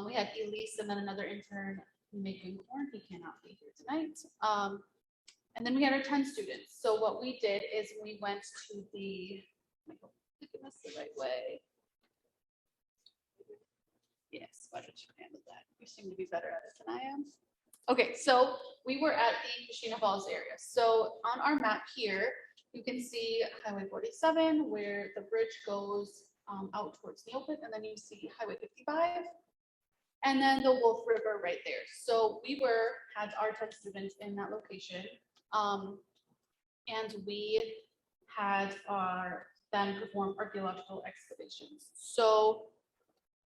we had Elise and then another intern, Megan Corn. He cannot be here tonight. And then we had our 10 students. So what we did is we went to the, I hope I'm doing this the right way. Yes, why don't you handle that? You seem to be better at it than I am. Okay, so we were at the Kashina Falls area. So on our map here, you can see Highway 47 where the bridge goes out towards Neopit, and then you see Highway 55, and then the Wolf River right there. So we had our 10 students in that location, and we had then perform archaeological excavations. So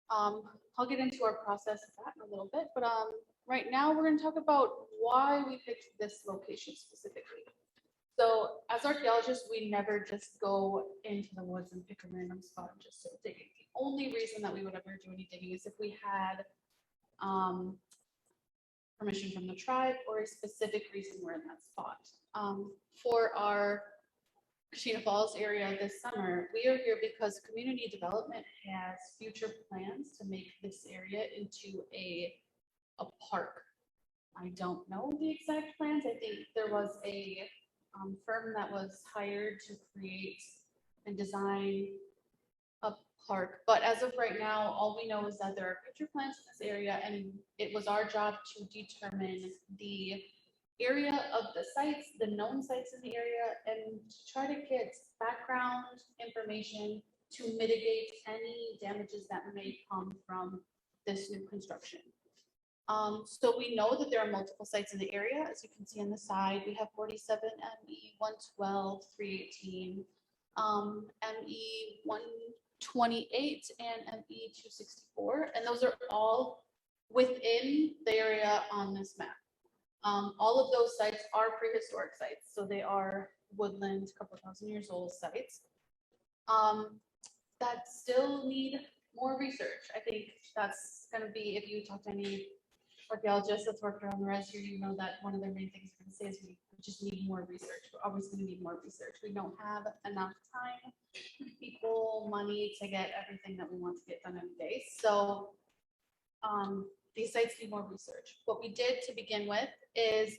I'll get into our process of that in a little bit, but right now we're going to talk about why we picked this location specifically. So as archaeologists, we never just go into the woods and pick a random spot and just start digging. The only reason that we would ever do any digging is if we had permission from the tribe or a specific reason we're in that spot. For our Kashina Falls area this summer, we are here because community development has future plans to make this area into a park. I don't know the exact plans. I think there was a firm that was hired to create and design a park. But as of right now, all we know is that there are future plans in this area, and it was our job to determine the area of the sites, the known sites in the area, and to try to get background information to mitigate any damages that may come from this new construction. So we know that there are multiple sites in the area. As you can see on the side, we have 47, ME 112, 318, ME 128, and ME 264. And those are all within the area on this map. All of those sites are prehistoric sites, so they are woodland, couple thousand years old sites that still need more research. I think that's going to be, if you talk to any archaeologist that's worked around the res here, you know that one of their main things they're going to say is we just need more research. We're always going to need more research. We don't have enough time, people, money to get everything that we want to get done in a day. So these sites need more research. What we did to begin with is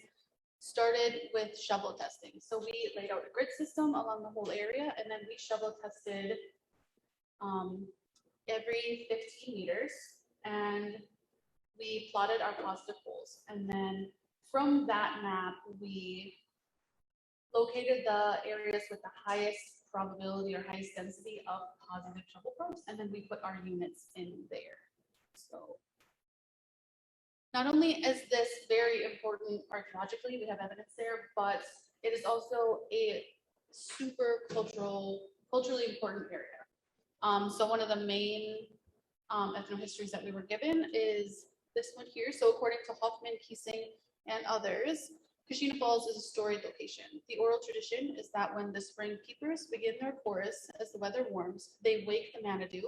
started with shovel testing. So we laid out a grid system along the whole area, and then we shovel tested every 15 meters, and we plotted our positive poles. And then from that map, we located the areas with the highest probability or highest density of positive shovel probes, and then we put our units in there. So not only is this very important archaeologically, we have evidence there, but it is also a super culturally important area. So one of the main ethnohistories that we were given is this one here. So according to Hoffman, Keesing, and others, Kashina Falls is a storied location. The oral tradition is that when the spring peepers begin their chorus as the weather warms, they wake the Manitou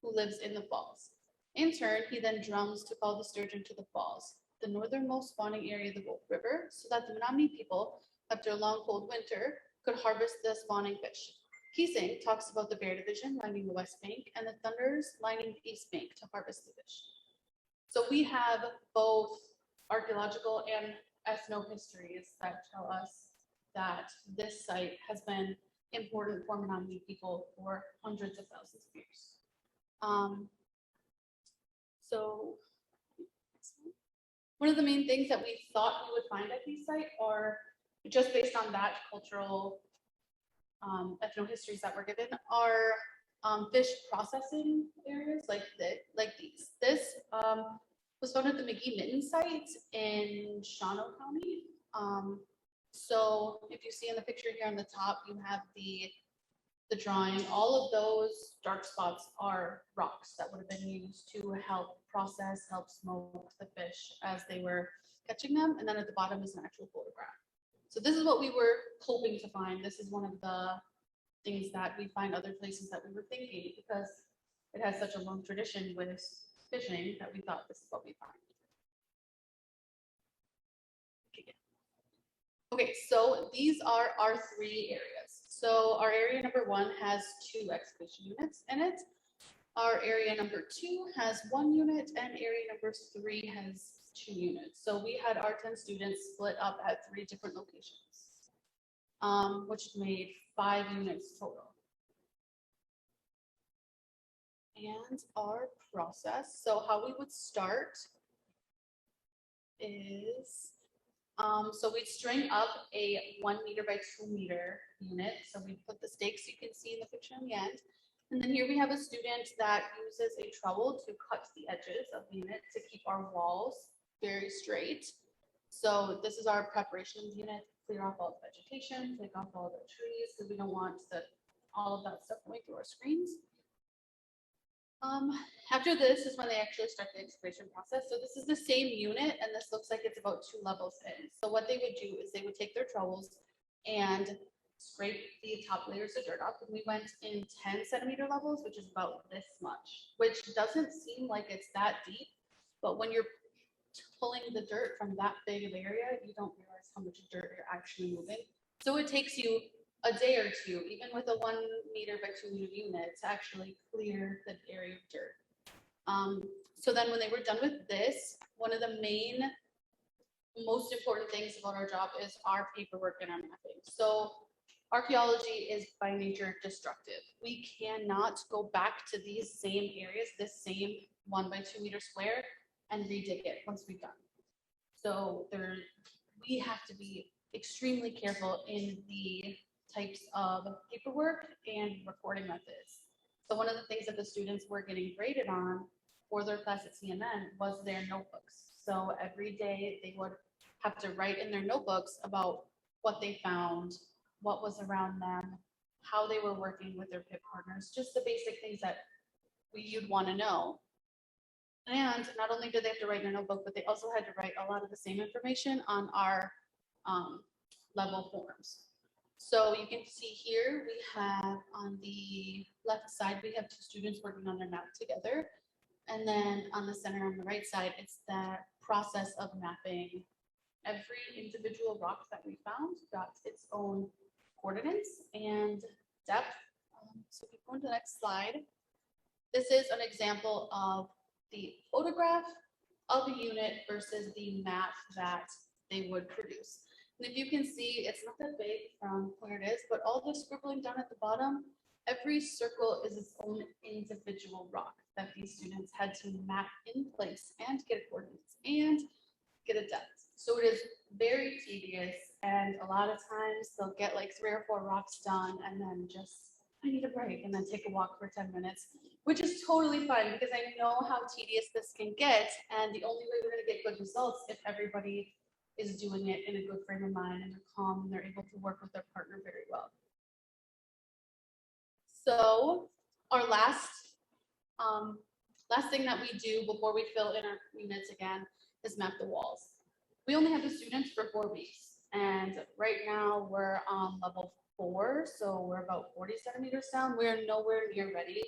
who lives in the falls. In turn, he then drums to call the sturgeon to the falls, the northernmost spawning area of the Wolf River, so that the Menominee people, after a long cold winter, could harvest the spawning fish. Keesing talks about the Bear Division lining the west bank and the Thunders lining the east bank to harvest the fish. So we have both archaeological and ethnohistories that tell us that this site has been important for Menominee people for hundreds of thousands of years. So one of the main things that we thought we would find at these sites are, just based on that cultural ethnohistories that were given, are fish processing areas like these. This was found at the McGee-Mitten site in Shawano County. So if you see in the picture here on the top, you have the drawing. All of those dark spots are rocks that would have been used to help process, help smoke the fish as they were catching them. And then at the bottom is an actual photograph. So this is what we were hoping to find. This is one of the things that we find other places that we were thinking, because it has such a long tradition with fishing that we thought this is what we find. Okay, so these are our 3 areas. So our area number 1 has 2 excavation units in it. Our area number 2 has 1 unit, and area number 3 has 2 units. So we had our 10 students split up at 3 different locations, which made 5 units total. And our process, so how we would start is, so we'd string up a 1 meter by 2 meter unit. So we put the stakes you can see in the picture in the end. And then here we have a student that uses a trowel to cut the edges of the unit to keep our walls very straight. So this is our preparations unit, clear off all the vegetation, take off all the trees, because we don't want all of that stuff going through our screens. After this is when they actually start the excavation process. So this is the same unit, and this looks like it's about 2 levels in. So what they would do is they would take their trowels and scrape the top layers of dirt off. And we went in 10 centimeter levels, which is about this much, which doesn't seem like it's that deep. But when you're pulling the dirt from that big of area, you don't realize how much dirt you're actually moving. So it takes you a day or 2, even with a 1 meter by 2 meter unit, to actually clear the area of dirt. So then when they were done with this, one of the most important things about our job is our paperwork and our mapping. So archaeology is by nature destructive. We cannot go back to these same areas, this same 1 by 2 meter square, and redig it once we've done. So we have to be extremely careful in the types of paperwork and recording methods. So one of the things that the students were getting graded on for their class at CMN was their notebooks. So every day they would have to write in their notebooks about what they found, what was around them, how they were working with their pit partners, just the basic things that you'd want to know. And not only did they have to write in a notebook, but they also had to write a lot of the same information on our level forms. So you can see here, we have on the left side, we have two students working on their map together. And then on the center on the right side, it's that process of mapping. Every individual rock that we found got its own coordinates and depth. So if you go to the next slide, this is an example of the photograph of a unit versus the map that they would produce. And if you can see, it's not that big from where it is, but all the scribbling down at the bottom, every circle is its own individual rock that these students had to map in place and get coordinates and get a depth. So it is very tedious, and a lot of times they'll get like 3 or 4 rocks done and then just, I need a break, and then take a walk for 10 minutes, which is totally fine because I know how tedious this can get. And the only way we're going to get good results if everybody is doing it in a good frame of mind and they're calm and they're able to work with their partner very well. So our last thing that we do before we fill in our units again is map the walls. We only have the students for 4 weeks, and right now we're on level 4, so we're about 40 centimeters down. We're nowhere near ready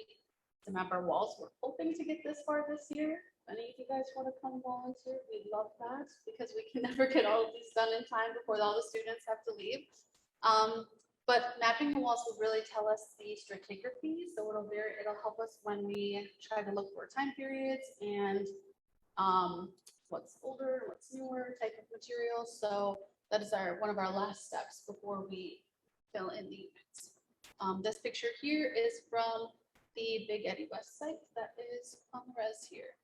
to map our walls. We're hoping to get this far this year. If any of you guys want to come volunteer, we'd love that because we can never get all of these done in time before all the students have to leave. But mapping the walls will really tell us the stratigraphy, so it'll help us when we try to look for time periods and what's older, what's newer type of material. So that is one of our last steps before we fill in the units. This picture here is from the Big Eddy West site that is on the res here.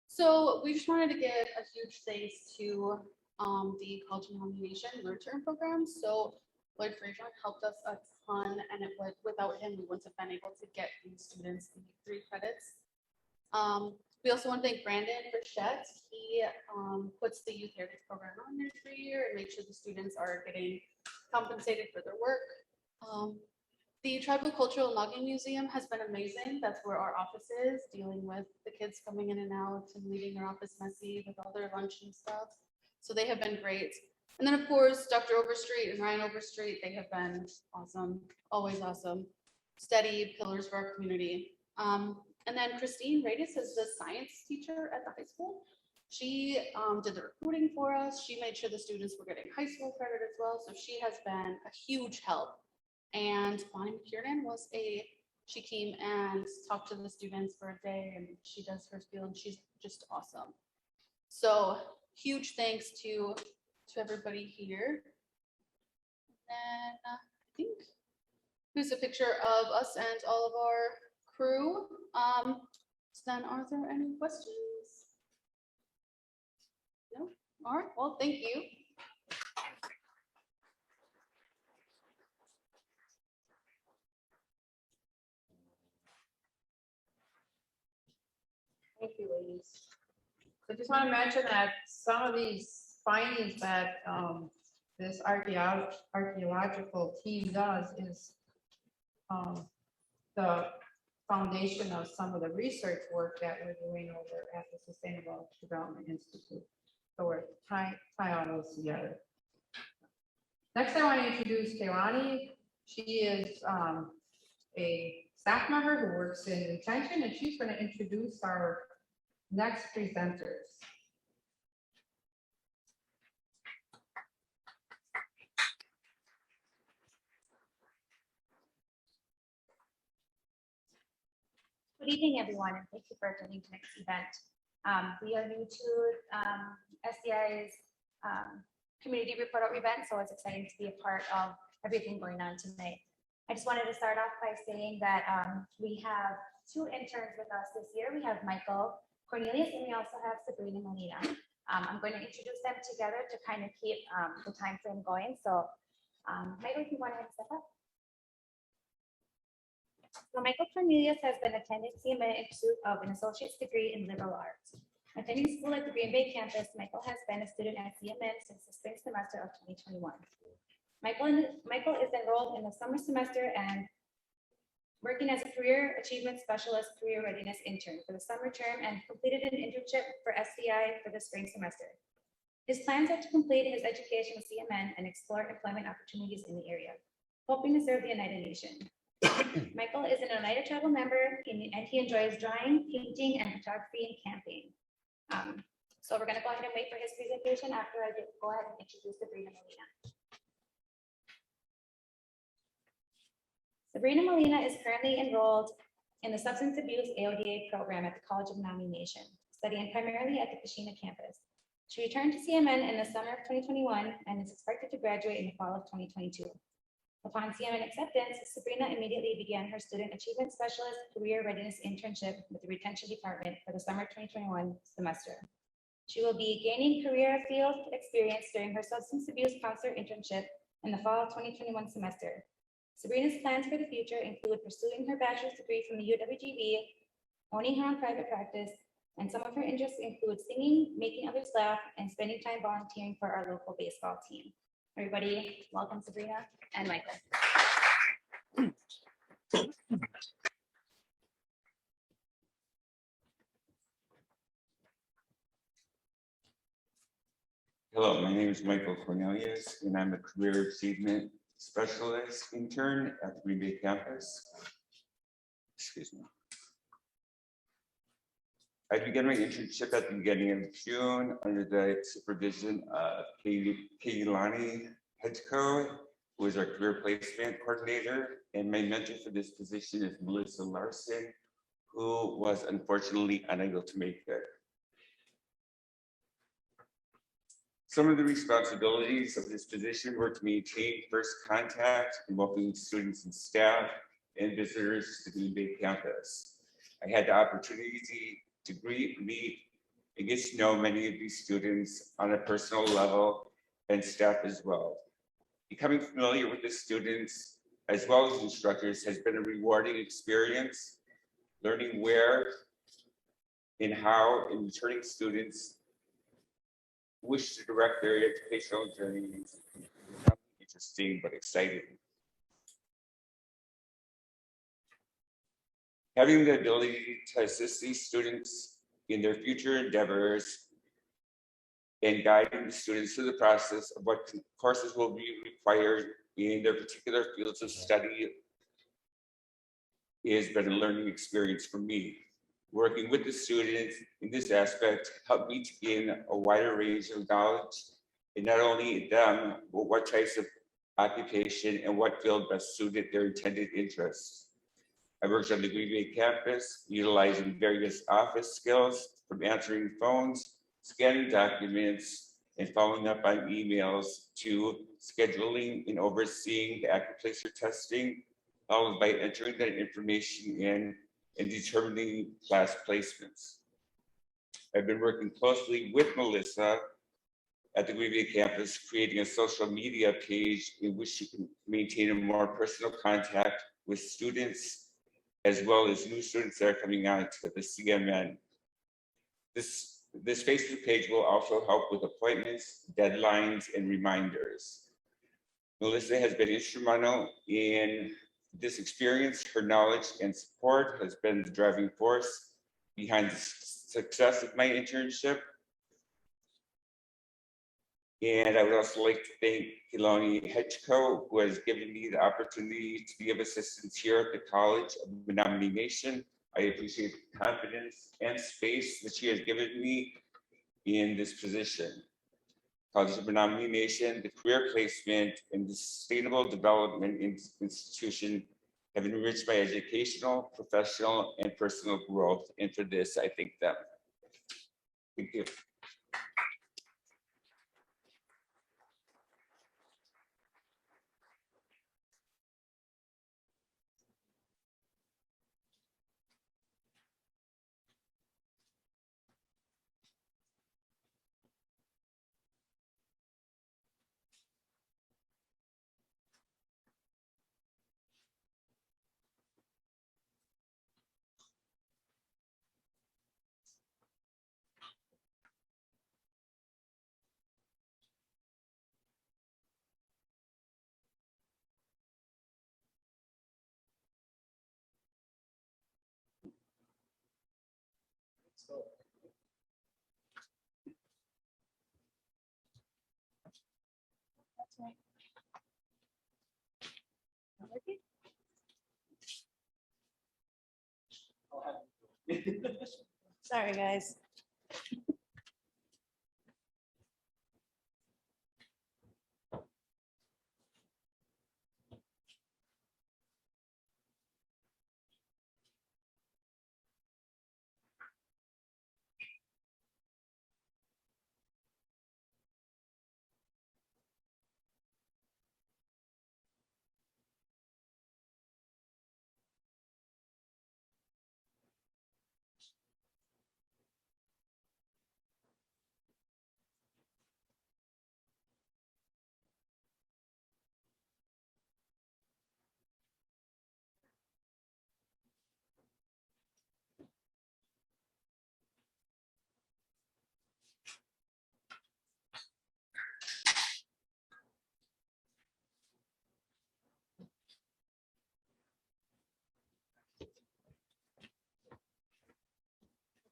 So we just wanted to give a huge thanks to the College of Nomination Learn-to-Earn program. So Lloyd Frazier helped us a ton, and without him, we wouldn't have been able to get these students the 3 credits. We also want to thank Brandon Burchett. He puts the Youth Heritage Program on there every year and makes sure the students are getting compensated for their work. The Tribal Cultural Logging Museum has been amazing. That's where our office is, dealing with the kids coming in and out and leaving their office messy with all their lunch and stuff. So they have been great. And then of course, Dr. Overstreet and Ryan Overstreet, they have been awesome, always awesome, steady pillars for our community. And then Christine Readiness is the science teacher at the high school. She did the recruiting for us. She made sure the students were getting high school credit as well. So she has been a huge help. And Bonnie McKiernan she came and talked to the students for a day, and she does her spiel, and she's just awesome. So huge thanks to everybody here. And I think here's a picture of us and all of our crew. So then, are there any questions? No? All right, well, thank you. Thank you, ladies. So I just want to mention that some of these findings that this archaeological team does is the foundation of some of the research work that we're doing over at the Sustainable Development Institute. So we're tying all those together. Next, I want to introduce Kehlani. She is a staff member who works in retention, and she's going to introduce our next presenters. Good evening, everyone, and thank you for attending tonight's event. We are new to SDI's community report out event, so it's exciting to be a part of everything going on tonight. I just wanted to start off by saying that we have 2 interns with us this year. We have Michael Cornelius, and we also have Sabrina Monea. I'm going to introduce them together to kind of keep the time frame going. So Michael, if you want to step up. So Michael Cornelius has been attending CMA in pursuit of an associate's degree in liberal arts. Attending school at the Green Bay campus, Michael has been a student at CMN since the spring semester of 2021. Michael is enrolled in the summer semester and working as a career achievement specialist, career readiness intern for the summer term and completed an internship for SDI for the spring semester. His plans are to complete his education with CMN and explore employment opportunities in the area, hoping to serve the Oneida Nation. Michael is an Oneida tribal member and he enjoys drawing, painting, and photography and camping. So we're going to go ahead and wait for his presentation after I go ahead and introduce Sabrina Molina. Sabrina Molina is currently enrolled in the Substance Abuse AODA program at the College of Menominee, studying primarily at the Kashina campus. She returned to CMN in the summer of 2021 and is expected to graduate in the fall of 2022. Upon CMN acceptance, Sabrina immediately began her Student Achievement Specialist Career Readiness Internship with the Retention Department for the summer 2021 semester. She will be gaining career field experience during her Substance Abuse Counselor Internship in the fall of 2021 semester. Sabrina's plans for the future include pursuing her bachelor's degree from the UWGB, owning her own private practice, and some of her interests include singing, making others laugh, and spending time volunteering for our local baseball team. Everybody, welcome Sabrina and Michael. Hello, my name is Michael Cornelius, and I'm a Career Achievement Specialist Intern at the Green Bay campus. Excuse me. I began my internship at the beginning of June under the supervision of Phenology, who is our career placement coordinator, and my mentor for this position is Melissa Larson, who was unfortunately unable to make it. Some of the responsibilities of this position were to maintain first contact and welcoming students and staff and visitors to the Green Bay campus. I had the opportunity to greet, meet, and get to know many of these students on a personal level and staff as well. Becoming familiar with the students as well as instructors has been a rewarding experience, learning where and how and returning students wish to direct their educational journeys. Interesting but exciting. Having the ability to assist these students in their future endeavors and guiding the students through the process of what courses will be required in their particular fields of study has been a learning experience for me. Working with the students in this aspect helped me to gain a wider range of knowledge, and not only them, but what types of occupation and what field best suited their intended interests. I worked on the Green Bay campus, utilizing various office skills from answering phones, scanning documents, and following up on emails to scheduling and overseeing the acuplacer testing, followed by entering that information in and determining class placements. I've been working closely with Melissa at the Green Bay campus, creating a social media page in which she can maintain a more personal contact with students, as well as new students that are coming on to the CMN. This Facebook page will also help with appointments, deadlines, and reminders. Melissa has been instrumental in this experience. Her knowledge and support has been the driving force behind the success of my internship. And I would also like to thank Phenology, who has given me the opportunity to be of assistance here at the College of Menominee Nation. I appreciate the confidence and space that she has given me in this position. College of Menominee Nation, the career placement, and the sustainable development institution have enriched my educational, professional, and personal growth. And for this, I thank them. Thank you. tonight? Not working? Sorry, guys.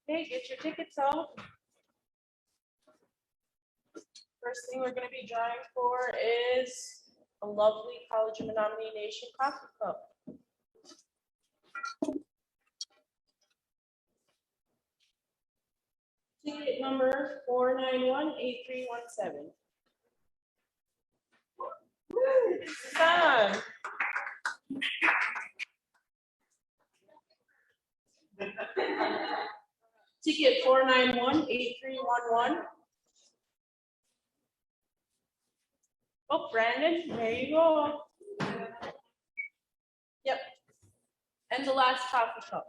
Okay, get your tickets out. First thing we're gonna be drawing for is a lovely College of Menominee Nation coffee cup. Ticket number 4918317. Sasan. Ticket 4918311. Oh, Brandon, there you go. Yep. And the last coffee cup.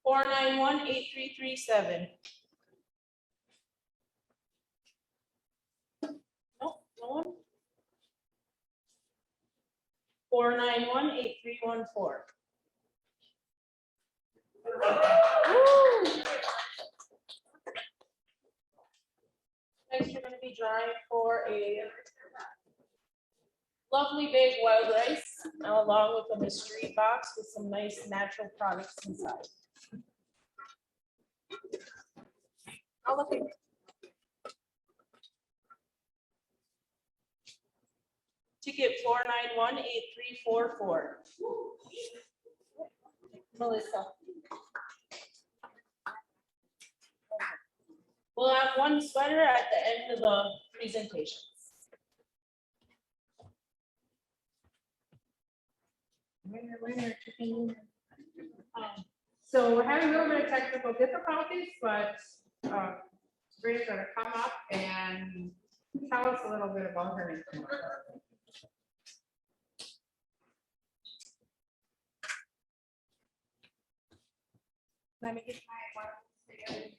4918337. Nope, no one. 4918314. Next, you're going to be drawing for a lovely big wild rice, along with a mystery box with some nice natural products inside. I'll look at ticket 4918344. Melissa. We'll have one sweater at the end of the presentations. So we're having a little bit of technical difficulties, but Sabrina's gonna come up and tell us a little bit about her. Let me get my water together.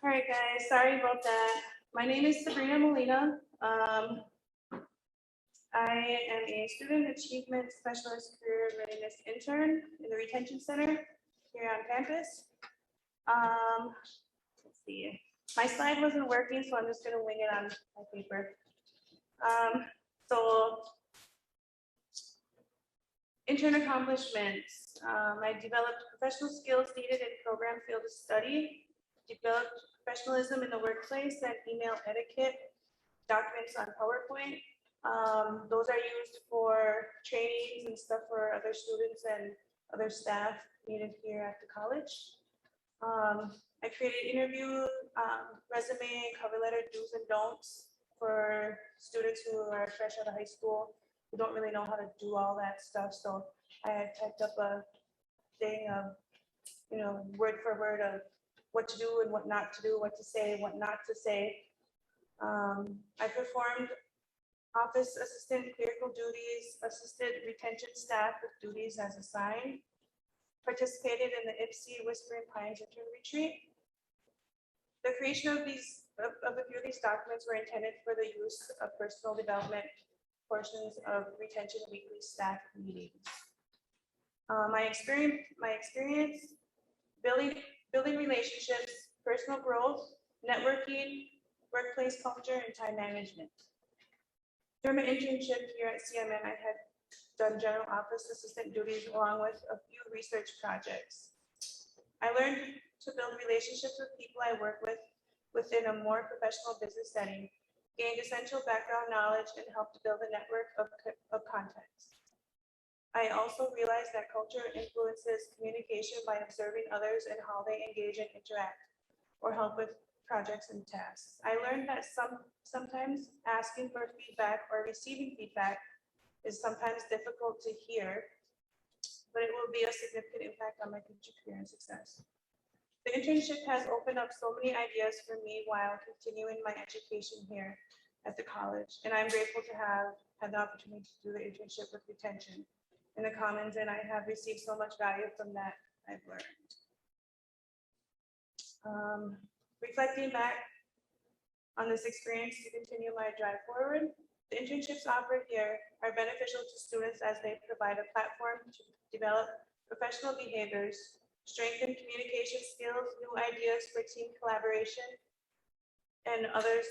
All right, guys, sorry about that. My name is Sabrina Molina. I am a student achievement specialist career readiness intern in the retention center here on campus. Let's see, my slide wasn't working, so I'm just gonna wing it on my paper. So intern accomplishments. I developed professional skills needed in program field of study, developed professionalism in the workplace and email etiquette, documents on PowerPoint. Those are used for trainings and stuff for other students and other staff needed here at the college. I created interview, resume, cover letter do's and don'ts for students who are fresh out of high school, who don't really know how to do all that stuff. So I had typed up a thing of, word for word of what to do and what not to do, what to say, what not to say. I performed office assistant clerical duties, assisted retention staff with duties as assigned, participated in the IPSI Whispering Pines Intern Retreat. The creation of a few of these documents were intended for the use of personal development portions of retention weekly staff meetings. My experience building relationships, personal growth, networking, workplace culture, and time management. During my internship here at CMN, I had done general office assistant duties along with a few research projects. I learned to build relationships with people I work with within a more professional business setting, gained essential background knowledge, and helped to build a network of contacts. I also realized that culture influences communication by observing others and how they engage and interact or help with projects and tasks. I learned that sometimes asking for feedback or receiving feedback is sometimes difficult to hear, but it will be a significant impact on my future career and success. The internship has opened up so many ideas for me while continuing my education here at the college, and I'm grateful to have had the opportunity to do the internship with retention in the Commons, and I have received so much value from that I've learned. Reflecting back on this experience to continue my drive forward, the internships offered here are beneficial to students as they provide a platform to develop professional behaviors, strengthen communication skills, new ideas for team collaboration, and others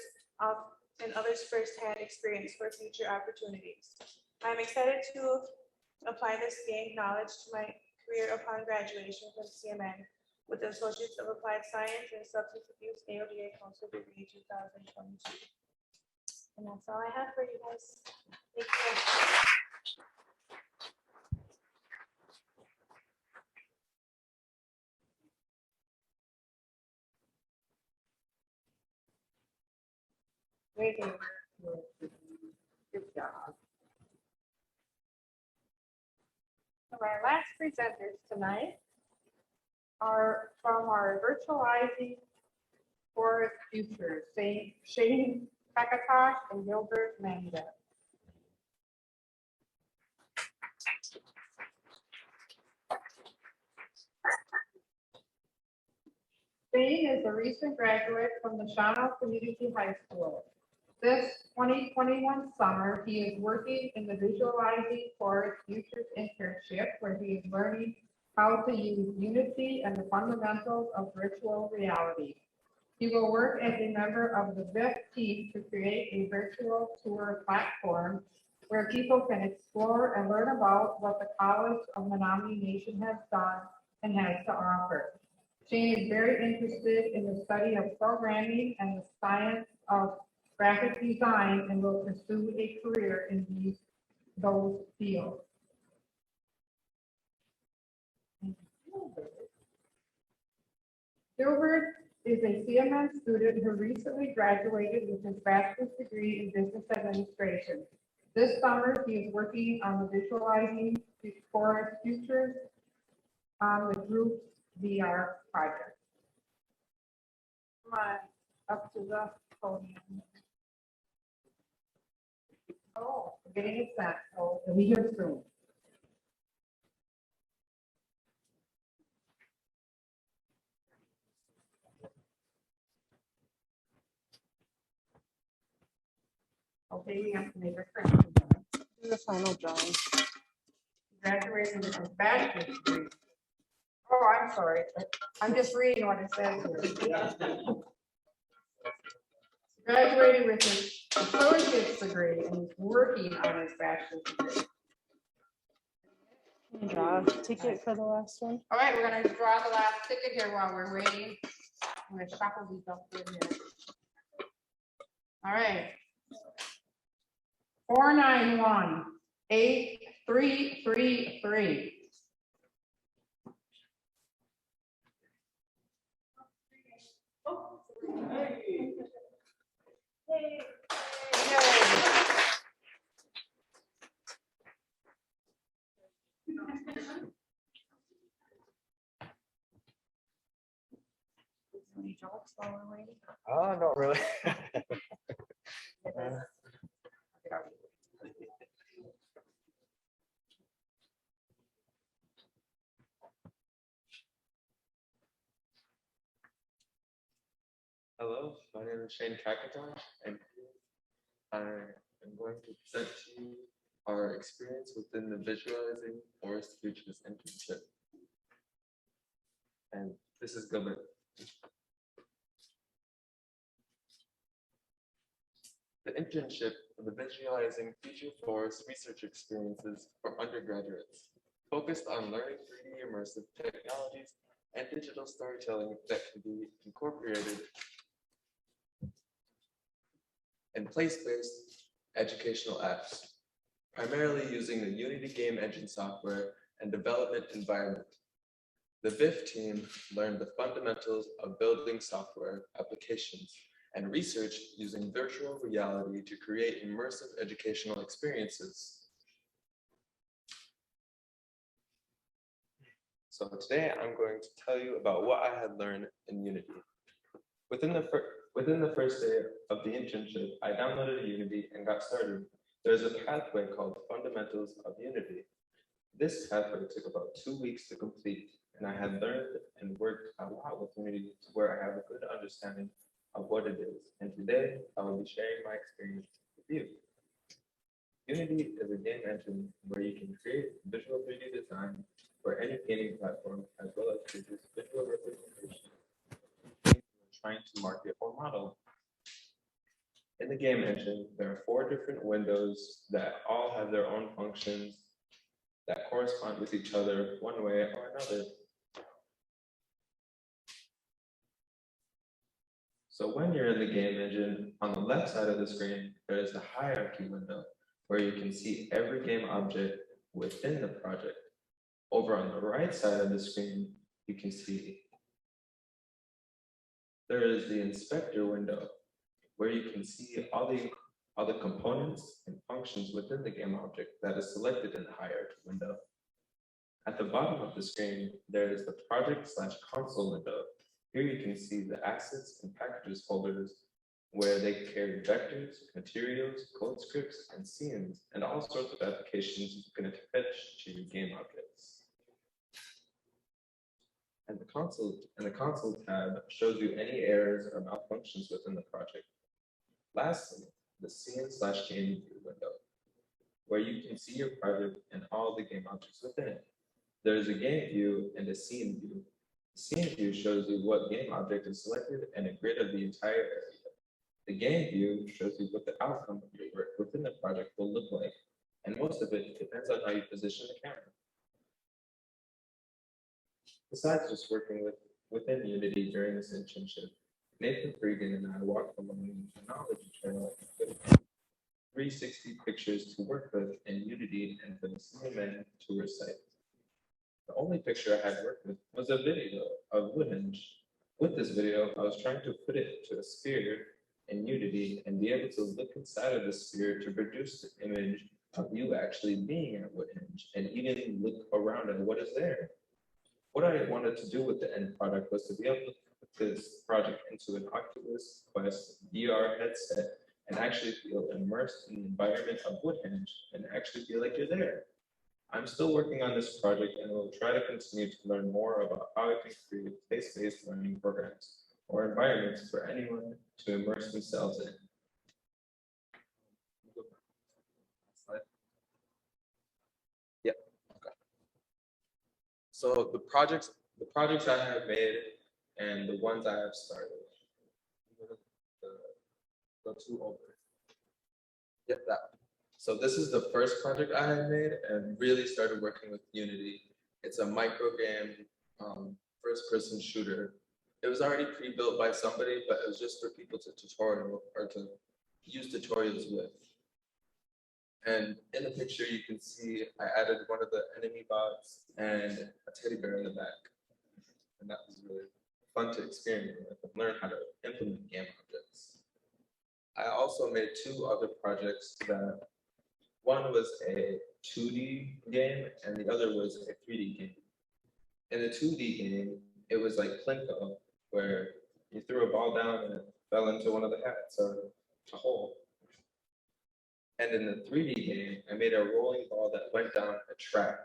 firsthand experience for future opportunities. I'm excited to apply this gained knowledge to my career upon graduation from CMN with the Associates of Applied Science and Substance Abuse AODA Council Degree 2022. And that's all I have for you guys. Thank you. Great. Good job. So our last presenters tonight are from our virtualizing forest future, Shane Kakatosh and Wilber Manda. Shane is a recent graduate from the Shawanokasic Community High School. This 2021 summer, he is working in the Visualizing Forest Futures internship, where he is learning how to use Unity and the fundamentals of virtual reality. He will work as a member of the VIP team to create a virtual tour platform where people can explore and learn about what the College of Menominee Nation has done and has to offer. Shane is very interested in the study of programming and the science of graphic design and will pursue a career in those fields. Wilber is a CMN student who recently graduated with his bachelor's degree in business administration. This summer, he is working on the Visualizing Forest Futures on the group's VR project. Come on, up to the podium. Oh, we're getting it set, so we'll be here soon. Okay, we have to make a correction. Do the final drawing. Graduating with his bachelor's degree. Oh, I'm sorry. I'm just reading what it says here. Graduated with his associate's degree and he's working on his bachelor's degree. Draw a ticket for the last one. All right, we're gonna draw the last ticket here while we're waiting. I'm gonna shuffle these up in here. All right. 491-8333. Any jokes while we're waiting? Oh, not really. Hello, my name is Shane Kakatosh, and I am going to present to you our experience within the Visualizing Forest Futures internship. And this is Gilbert. internship for the Visualizing Future Forest Research Experiences for undergraduates, focused on learning 3D immersive technologies and digital storytelling that can be incorporated in place-based educational apps, primarily using the Unity game engine software and development environment. The VIF team learned the fundamentals of building software applications and research using virtual reality to create immersive educational experiences. So today I'm going to tell you about what I had learned in Unity. Within the first day of the internship, I downloaded Unity and got started. There's a pathway called Fundamentals of Unity. This pathway took about 2 weeks to complete, and I had learned and worked a lot with Unity to where I have a good understanding of what it is. And today I will be sharing my experience with you. Unity is a game engine where you can create visual 3D design for any gaming platform, as well as produce visual representation trying to market or model. In the game engine, there are 4 different windows that all have their own functions that correspond with each other one way or another. So when you're in the game engine, on the left side of the screen, there is the hierarchy window where you can see every game object within the project. Over on the right side of the screen, you can see there is the inspector window where you can see all the components and functions within the game object that is selected in the hierarchy window. At the bottom of the screen, there is the project/console window. Here you can see the assets and packages folders where they carry vectors, materials, code scripts, and scenes, and all sorts of applications you can attach to your game objects. And the console tab shows you any errors or malfunctions within the project. Lastly, the scene/game view window, where you can see your project and all the game objects within it. There's a game view and a scene view. The scene view shows you what game object is selected and a grid of the entire area. The game view shows you what the outcome of your work within the project will look like, and most of it depends on how you position the camera. Besides just working within Unity during this internship, Nathan Freegan and I walked along the Phenology trail with 360 pictures to work with in Unity and for the CMN tour site. The only picture I had worked with was a video of Woodhenge. With this video, I was trying to put it to a sphere in Unity and be able to look inside of the sphere to produce the image of you actually being at Woodhenge and even look around at what is there. What I wanted to do with the end product was to be able to put this project into an Oculus Quest VR headset and actually feel immersed in the environment of Woodhenge and actually feel like you're there. I'm still working on this project and will try to continue to learn more about how I can create place-based learning programs or environments for anyone to immerse themselves in. Yep. Okay. So the projects I have made and the ones I have started. Go to over. Yep, that one. So this is the first project I had made and really started working with Unity. It's a micro game, first-person shooter. It was already pre-built by somebody, but it was just for people to tutorial or to use tutorials with. And in the picture, you can see I added one of the enemy bots and a teddy bear in the back. And that was really fun to experiment with and learn how to implement game objects. I also made 2 other projects that one was a 2D game and the other was a 3D game. In the 2D game, it was like Plinko, where you threw a ball down and it fell into one of the hats or a hole. And in the 3D game, I made a rolling ball that went down a track.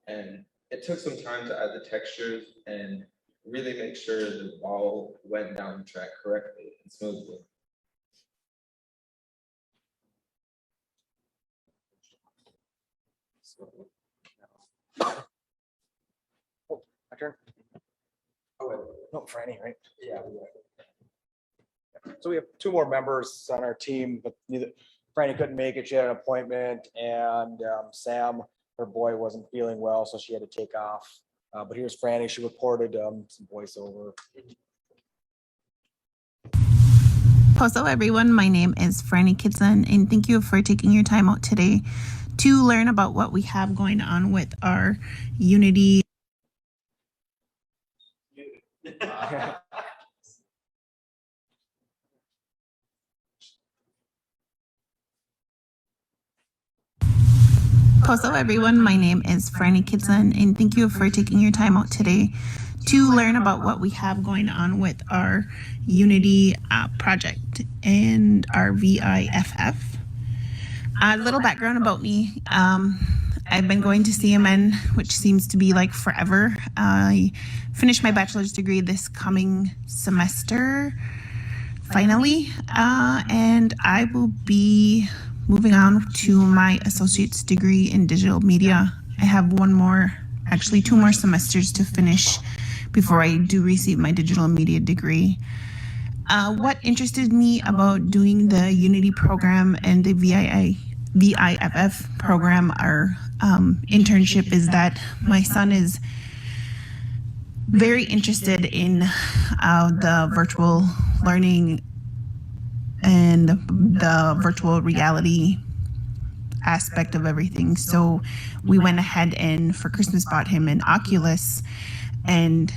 And it took some time to add the textures and really make sure the ball went down the track correctly and smoothly. Oh, my turn. Oh, wait. No, Franny, right? Yeah. So we have two more members on our team, but neither Franny couldn't make it. She had an appointment, and Sam, her boy, wasn't feeling well, so she had to take off. But here's Franny. She reported some voiceover. Hello everyone, my name is Franny Kitson, and thank you for taking your time out today to learn about what we have going on with our Unity. Hello everyone, my name is Franny Kitson, and thank you for taking your time out today to learn about what we have going on with our Unity project and our VIFF. A little background about me. I've been going to CMN, which seems to be like forever. I finished my bachelor's degree this coming semester, finally, and I will be moving on to my associate's degree in digital media. I have two more semesters to finish before I do receive my digital media degree. What interested me about doing the Unity program and the VIFF program, our internship, is that my son is very interested in the virtual learning and the virtual reality aspect of everything. So we went ahead and for Christmas bought him an Oculus, and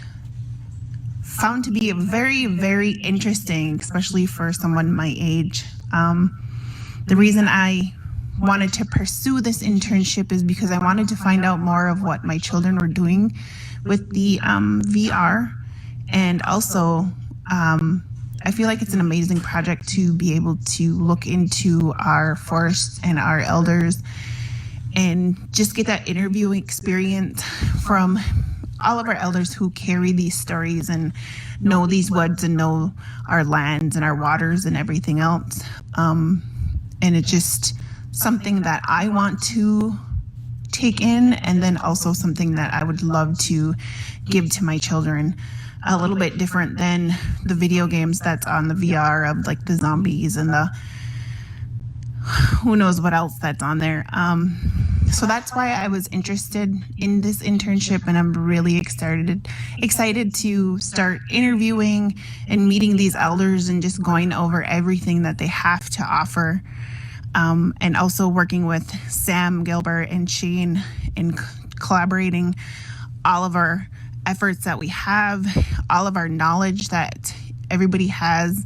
found to be very, very interesting, especially for someone my age. The reason I wanted to pursue this internship is because I wanted to find out more of what my children were doing with the VR, and also I feel like it's an amazing project to be able to look into our forests and our elders and just get that interviewing experience from all of our elders who carry these stories and know these woods and know our lands and our waters and everything else. And it's just something that I want to take in, and then also something that I would love to give to my children. A little bit different than the video games that's on the VR of like the zombies and the who knows what else that's on there. So that's why I was interested in this internship, and I'm really excited to start interviewing and meeting these elders and just going over everything that they have to offer. And also working with Sam, Gilbert, and Shane and collaborating all of our efforts that we have, all of our knowledge that everybody has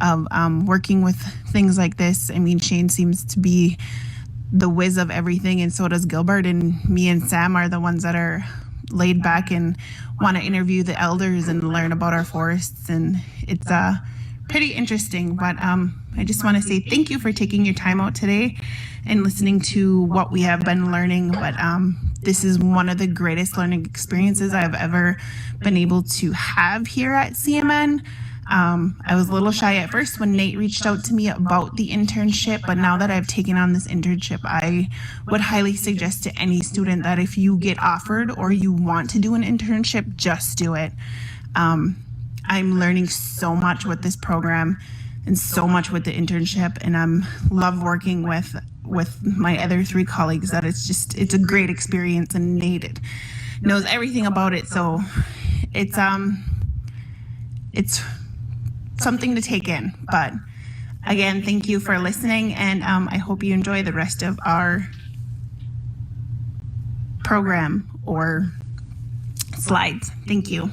of working with things like this. I mean, Shane seems to be the whiz of everything, and so does Gilbert, and me and Sam are the ones that are laid back and want to interview the elders and learn about our forests, and it's pretty interesting. But I just want to say thank you for taking your time out today and listening to what we have been learning. But this is one of the greatest learning experiences I've ever been able to have here at CMN. I was a little shy at first when Nate reached out to me about the internship, but now that I've taken on this internship, I would highly suggest to any student that if you get offered or you want to do an internship, just do it. I'm learning so much with this program and so much with the internship, and I'm love working with my other three colleagues. That it's a great experience, and Nate knows everything about it, so it's something to take in. But again, thank you for listening, and I hope you enjoy the rest of our program or slides. Thank you.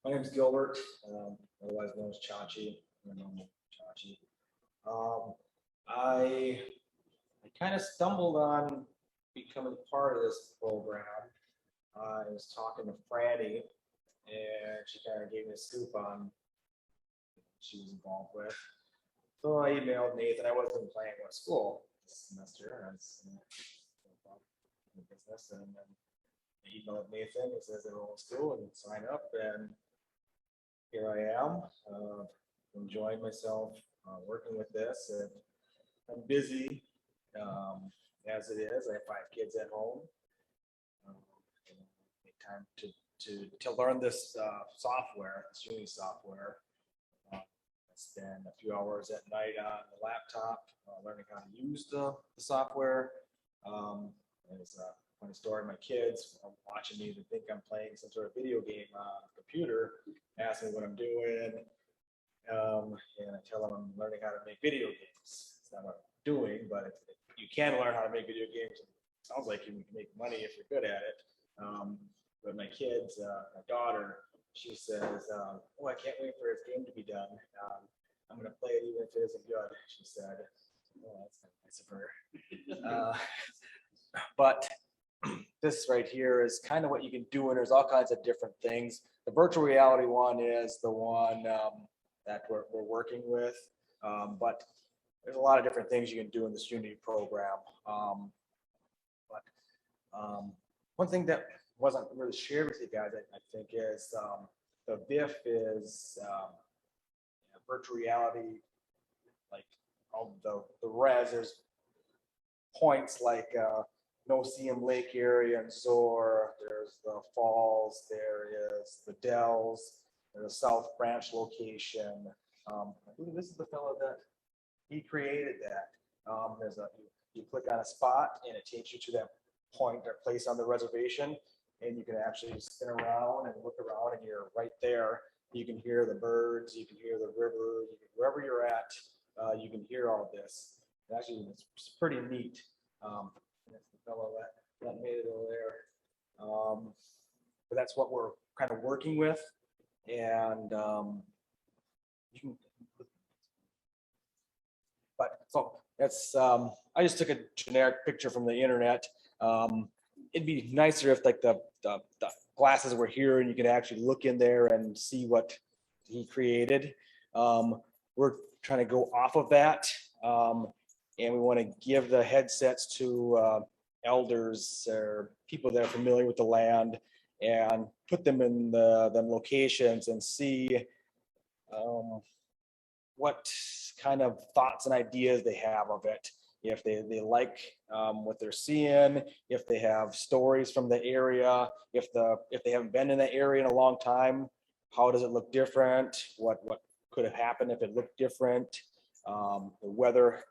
My name is Gilbert, otherwise known as Chachi. I kind of stumbled on becoming part of this program. I was talking to Franny, and she kind of gave me a scoop on what she was involved with. So I emailed Nathan. I wasn't planning to go to school this semester. I was in the business, and then I emailed Nathan. He says enroll in school and sign up, and here I am, enjoying myself working with this. And I'm busy as it is. I have 5 kids at home. time to learn this software, this Unity software. I spend a few hours at night on the laptop learning how to use the software. There's a funny story. My kids are watching me and think I'm playing some sort of video game on the computer, ask me what I'm doing, and I tell them I'm learning how to make video games. It's not what I'm doing, but you can learn how to make video games. It sounds like you can make money if you're good at it. But my kids, my daughter, she says, "Oh, I can't wait for this game to be done. I'm going to play it even if it isn't good," she said. Oh, that's not nice of her. But this right here is kind of what you can do, and there's all kinds of different things. The virtual reality one is the one that we're working with, but there's a lot of different things you can do in this Unity program. One thing that wasn't really shared with you guys, I think, is the VIF is virtual reality, like all the res. There's points like Noceum Lake area and Zor. There's the falls. There is the Dells. There's a South Branch location. I believe this is the fellow that he created that. There's you click on a spot and it takes you to that point or place on the reservation, and you can actually spin around and look around, and you're right there. You can hear the birds, you can hear the river, wherever you're at, you can hear all this. And actually, it's pretty neat. That's the fellow that made it over there. But that's what we're kind of working with, and you can. But so that's I just took a generic picture from the internet. It'd be nicer if like the glasses were here and you could actually look in there and see what he created. We're trying to go off of that, and we want to give the headsets to elders or people that are familiar with the land and put them in them locations and see what kind of thoughts and ideas they have of it. If they like what they're seeing, if they have stories from the area, if they haven't been in the area in a long time, how does it look different? What could have happened if it looked different? The weather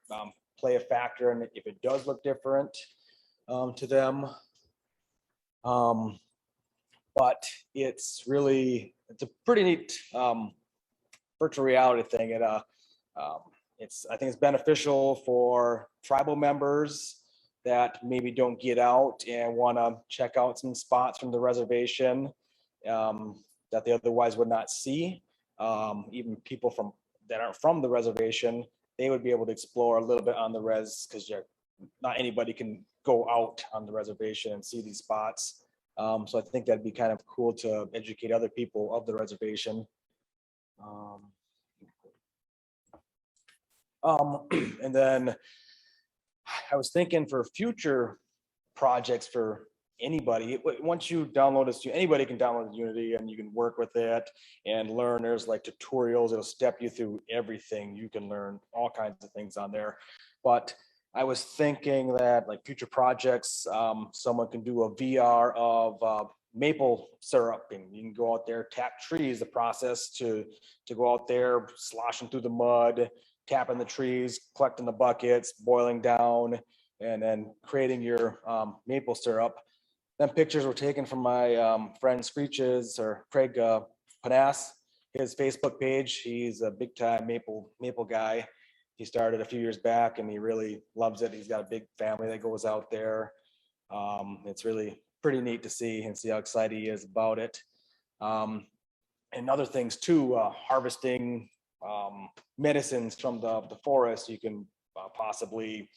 play a factor, and if it does look different to them. But it's a pretty neat virtual reality thing. I think it's beneficial for tribal members that maybe don't get out and want to check out some spots from the reservation that they otherwise would not see. Even people that aren't from the reservation, they would be able to explore a little bit on the res, because not anybody can go out on the reservation and see these spots. So I think that'd be kind of cool to educate other people of the reservation. And then I was thinking for future projects for anybody, once you download this, anybody can download Unity and you can work with it and learn. There's like tutorials, it'll step you through everything. You can learn all kinds of things on there. But I was thinking that like future projects, someone can do a VR of maple syrup, and you can go out there, tap trees, the process to go out there, sloshing through the mud, tapping the trees, collecting the buckets, boiling down, and then creating your maple syrup. Then pictures were taken from my friend Screeches, or Craig Panas, his Facebook page. He's a big time maple guy. He started a few years back and he really loves it. He's got a big family that goes out there. It's really pretty neat to see how excited he is about it. And other things too, harvesting medicines from the forest. You can possibly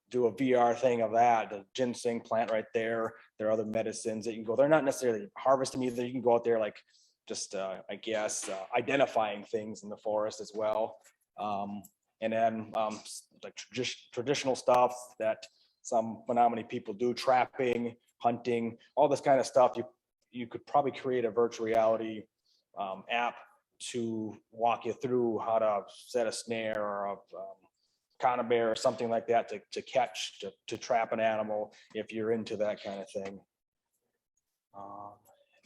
do a VR thing of that. The ginseng plant right there. There are other medicines that you can go. They're not necessarily harvesting either. You can go out there like just I guess identifying things in the forest as well. And then like traditional stuff that some Menominee people do, trapping, hunting, all this kind of stuff. You could probably create a virtual reality app to walk you through how to set a snare or a conibear or something like that to catch, to trap an animal if you're into that kind of thing.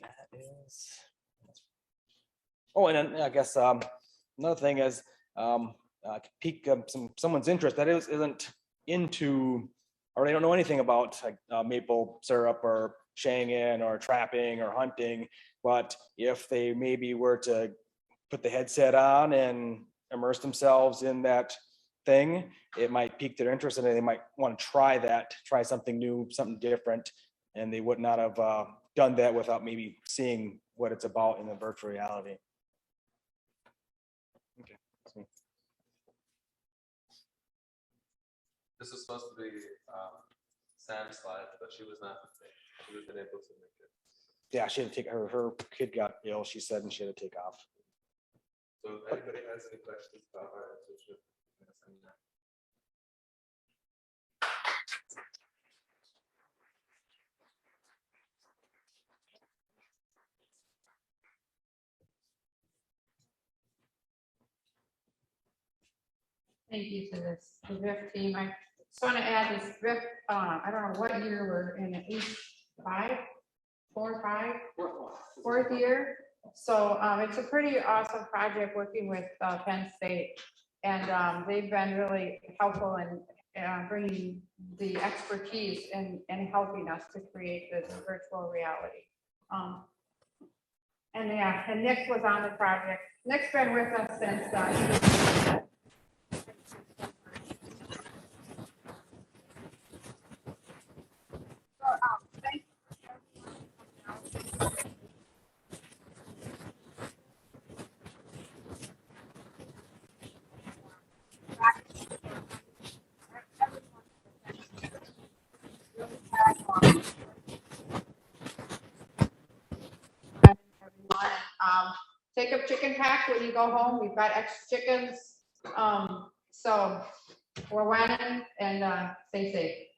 That is. Oh, and then I guess another thing is pique someone's interest that isn't into, or they don't know anything about like maple syrup or Shangan or trapping or hunting. But if they maybe were to put the headset on and immerse themselves in that thing, it might pique their interest and they might want to try something new, something different. And they would not have done that without maybe seeing what it's about in the virtual reality. Okay. So, This was supposed to be Sam's slide, but she was not. She was unable to make it. yeah, she had to take her kid got ill, she said, and she had to take off. So if anybody has any questions about our internship, Thank you to the VIF team. I just want to add this VIF, I don't know what year we're in, at least fourth year. So it's a pretty awesome project working with Penn State. And they've been really helpful in bringing the expertise and helping us to create this virtual reality. And yeah, and Nick was on the project. Nick's been with us since take a chicken pack when you go home. We've got extra chickens. So we're winning and stay safe.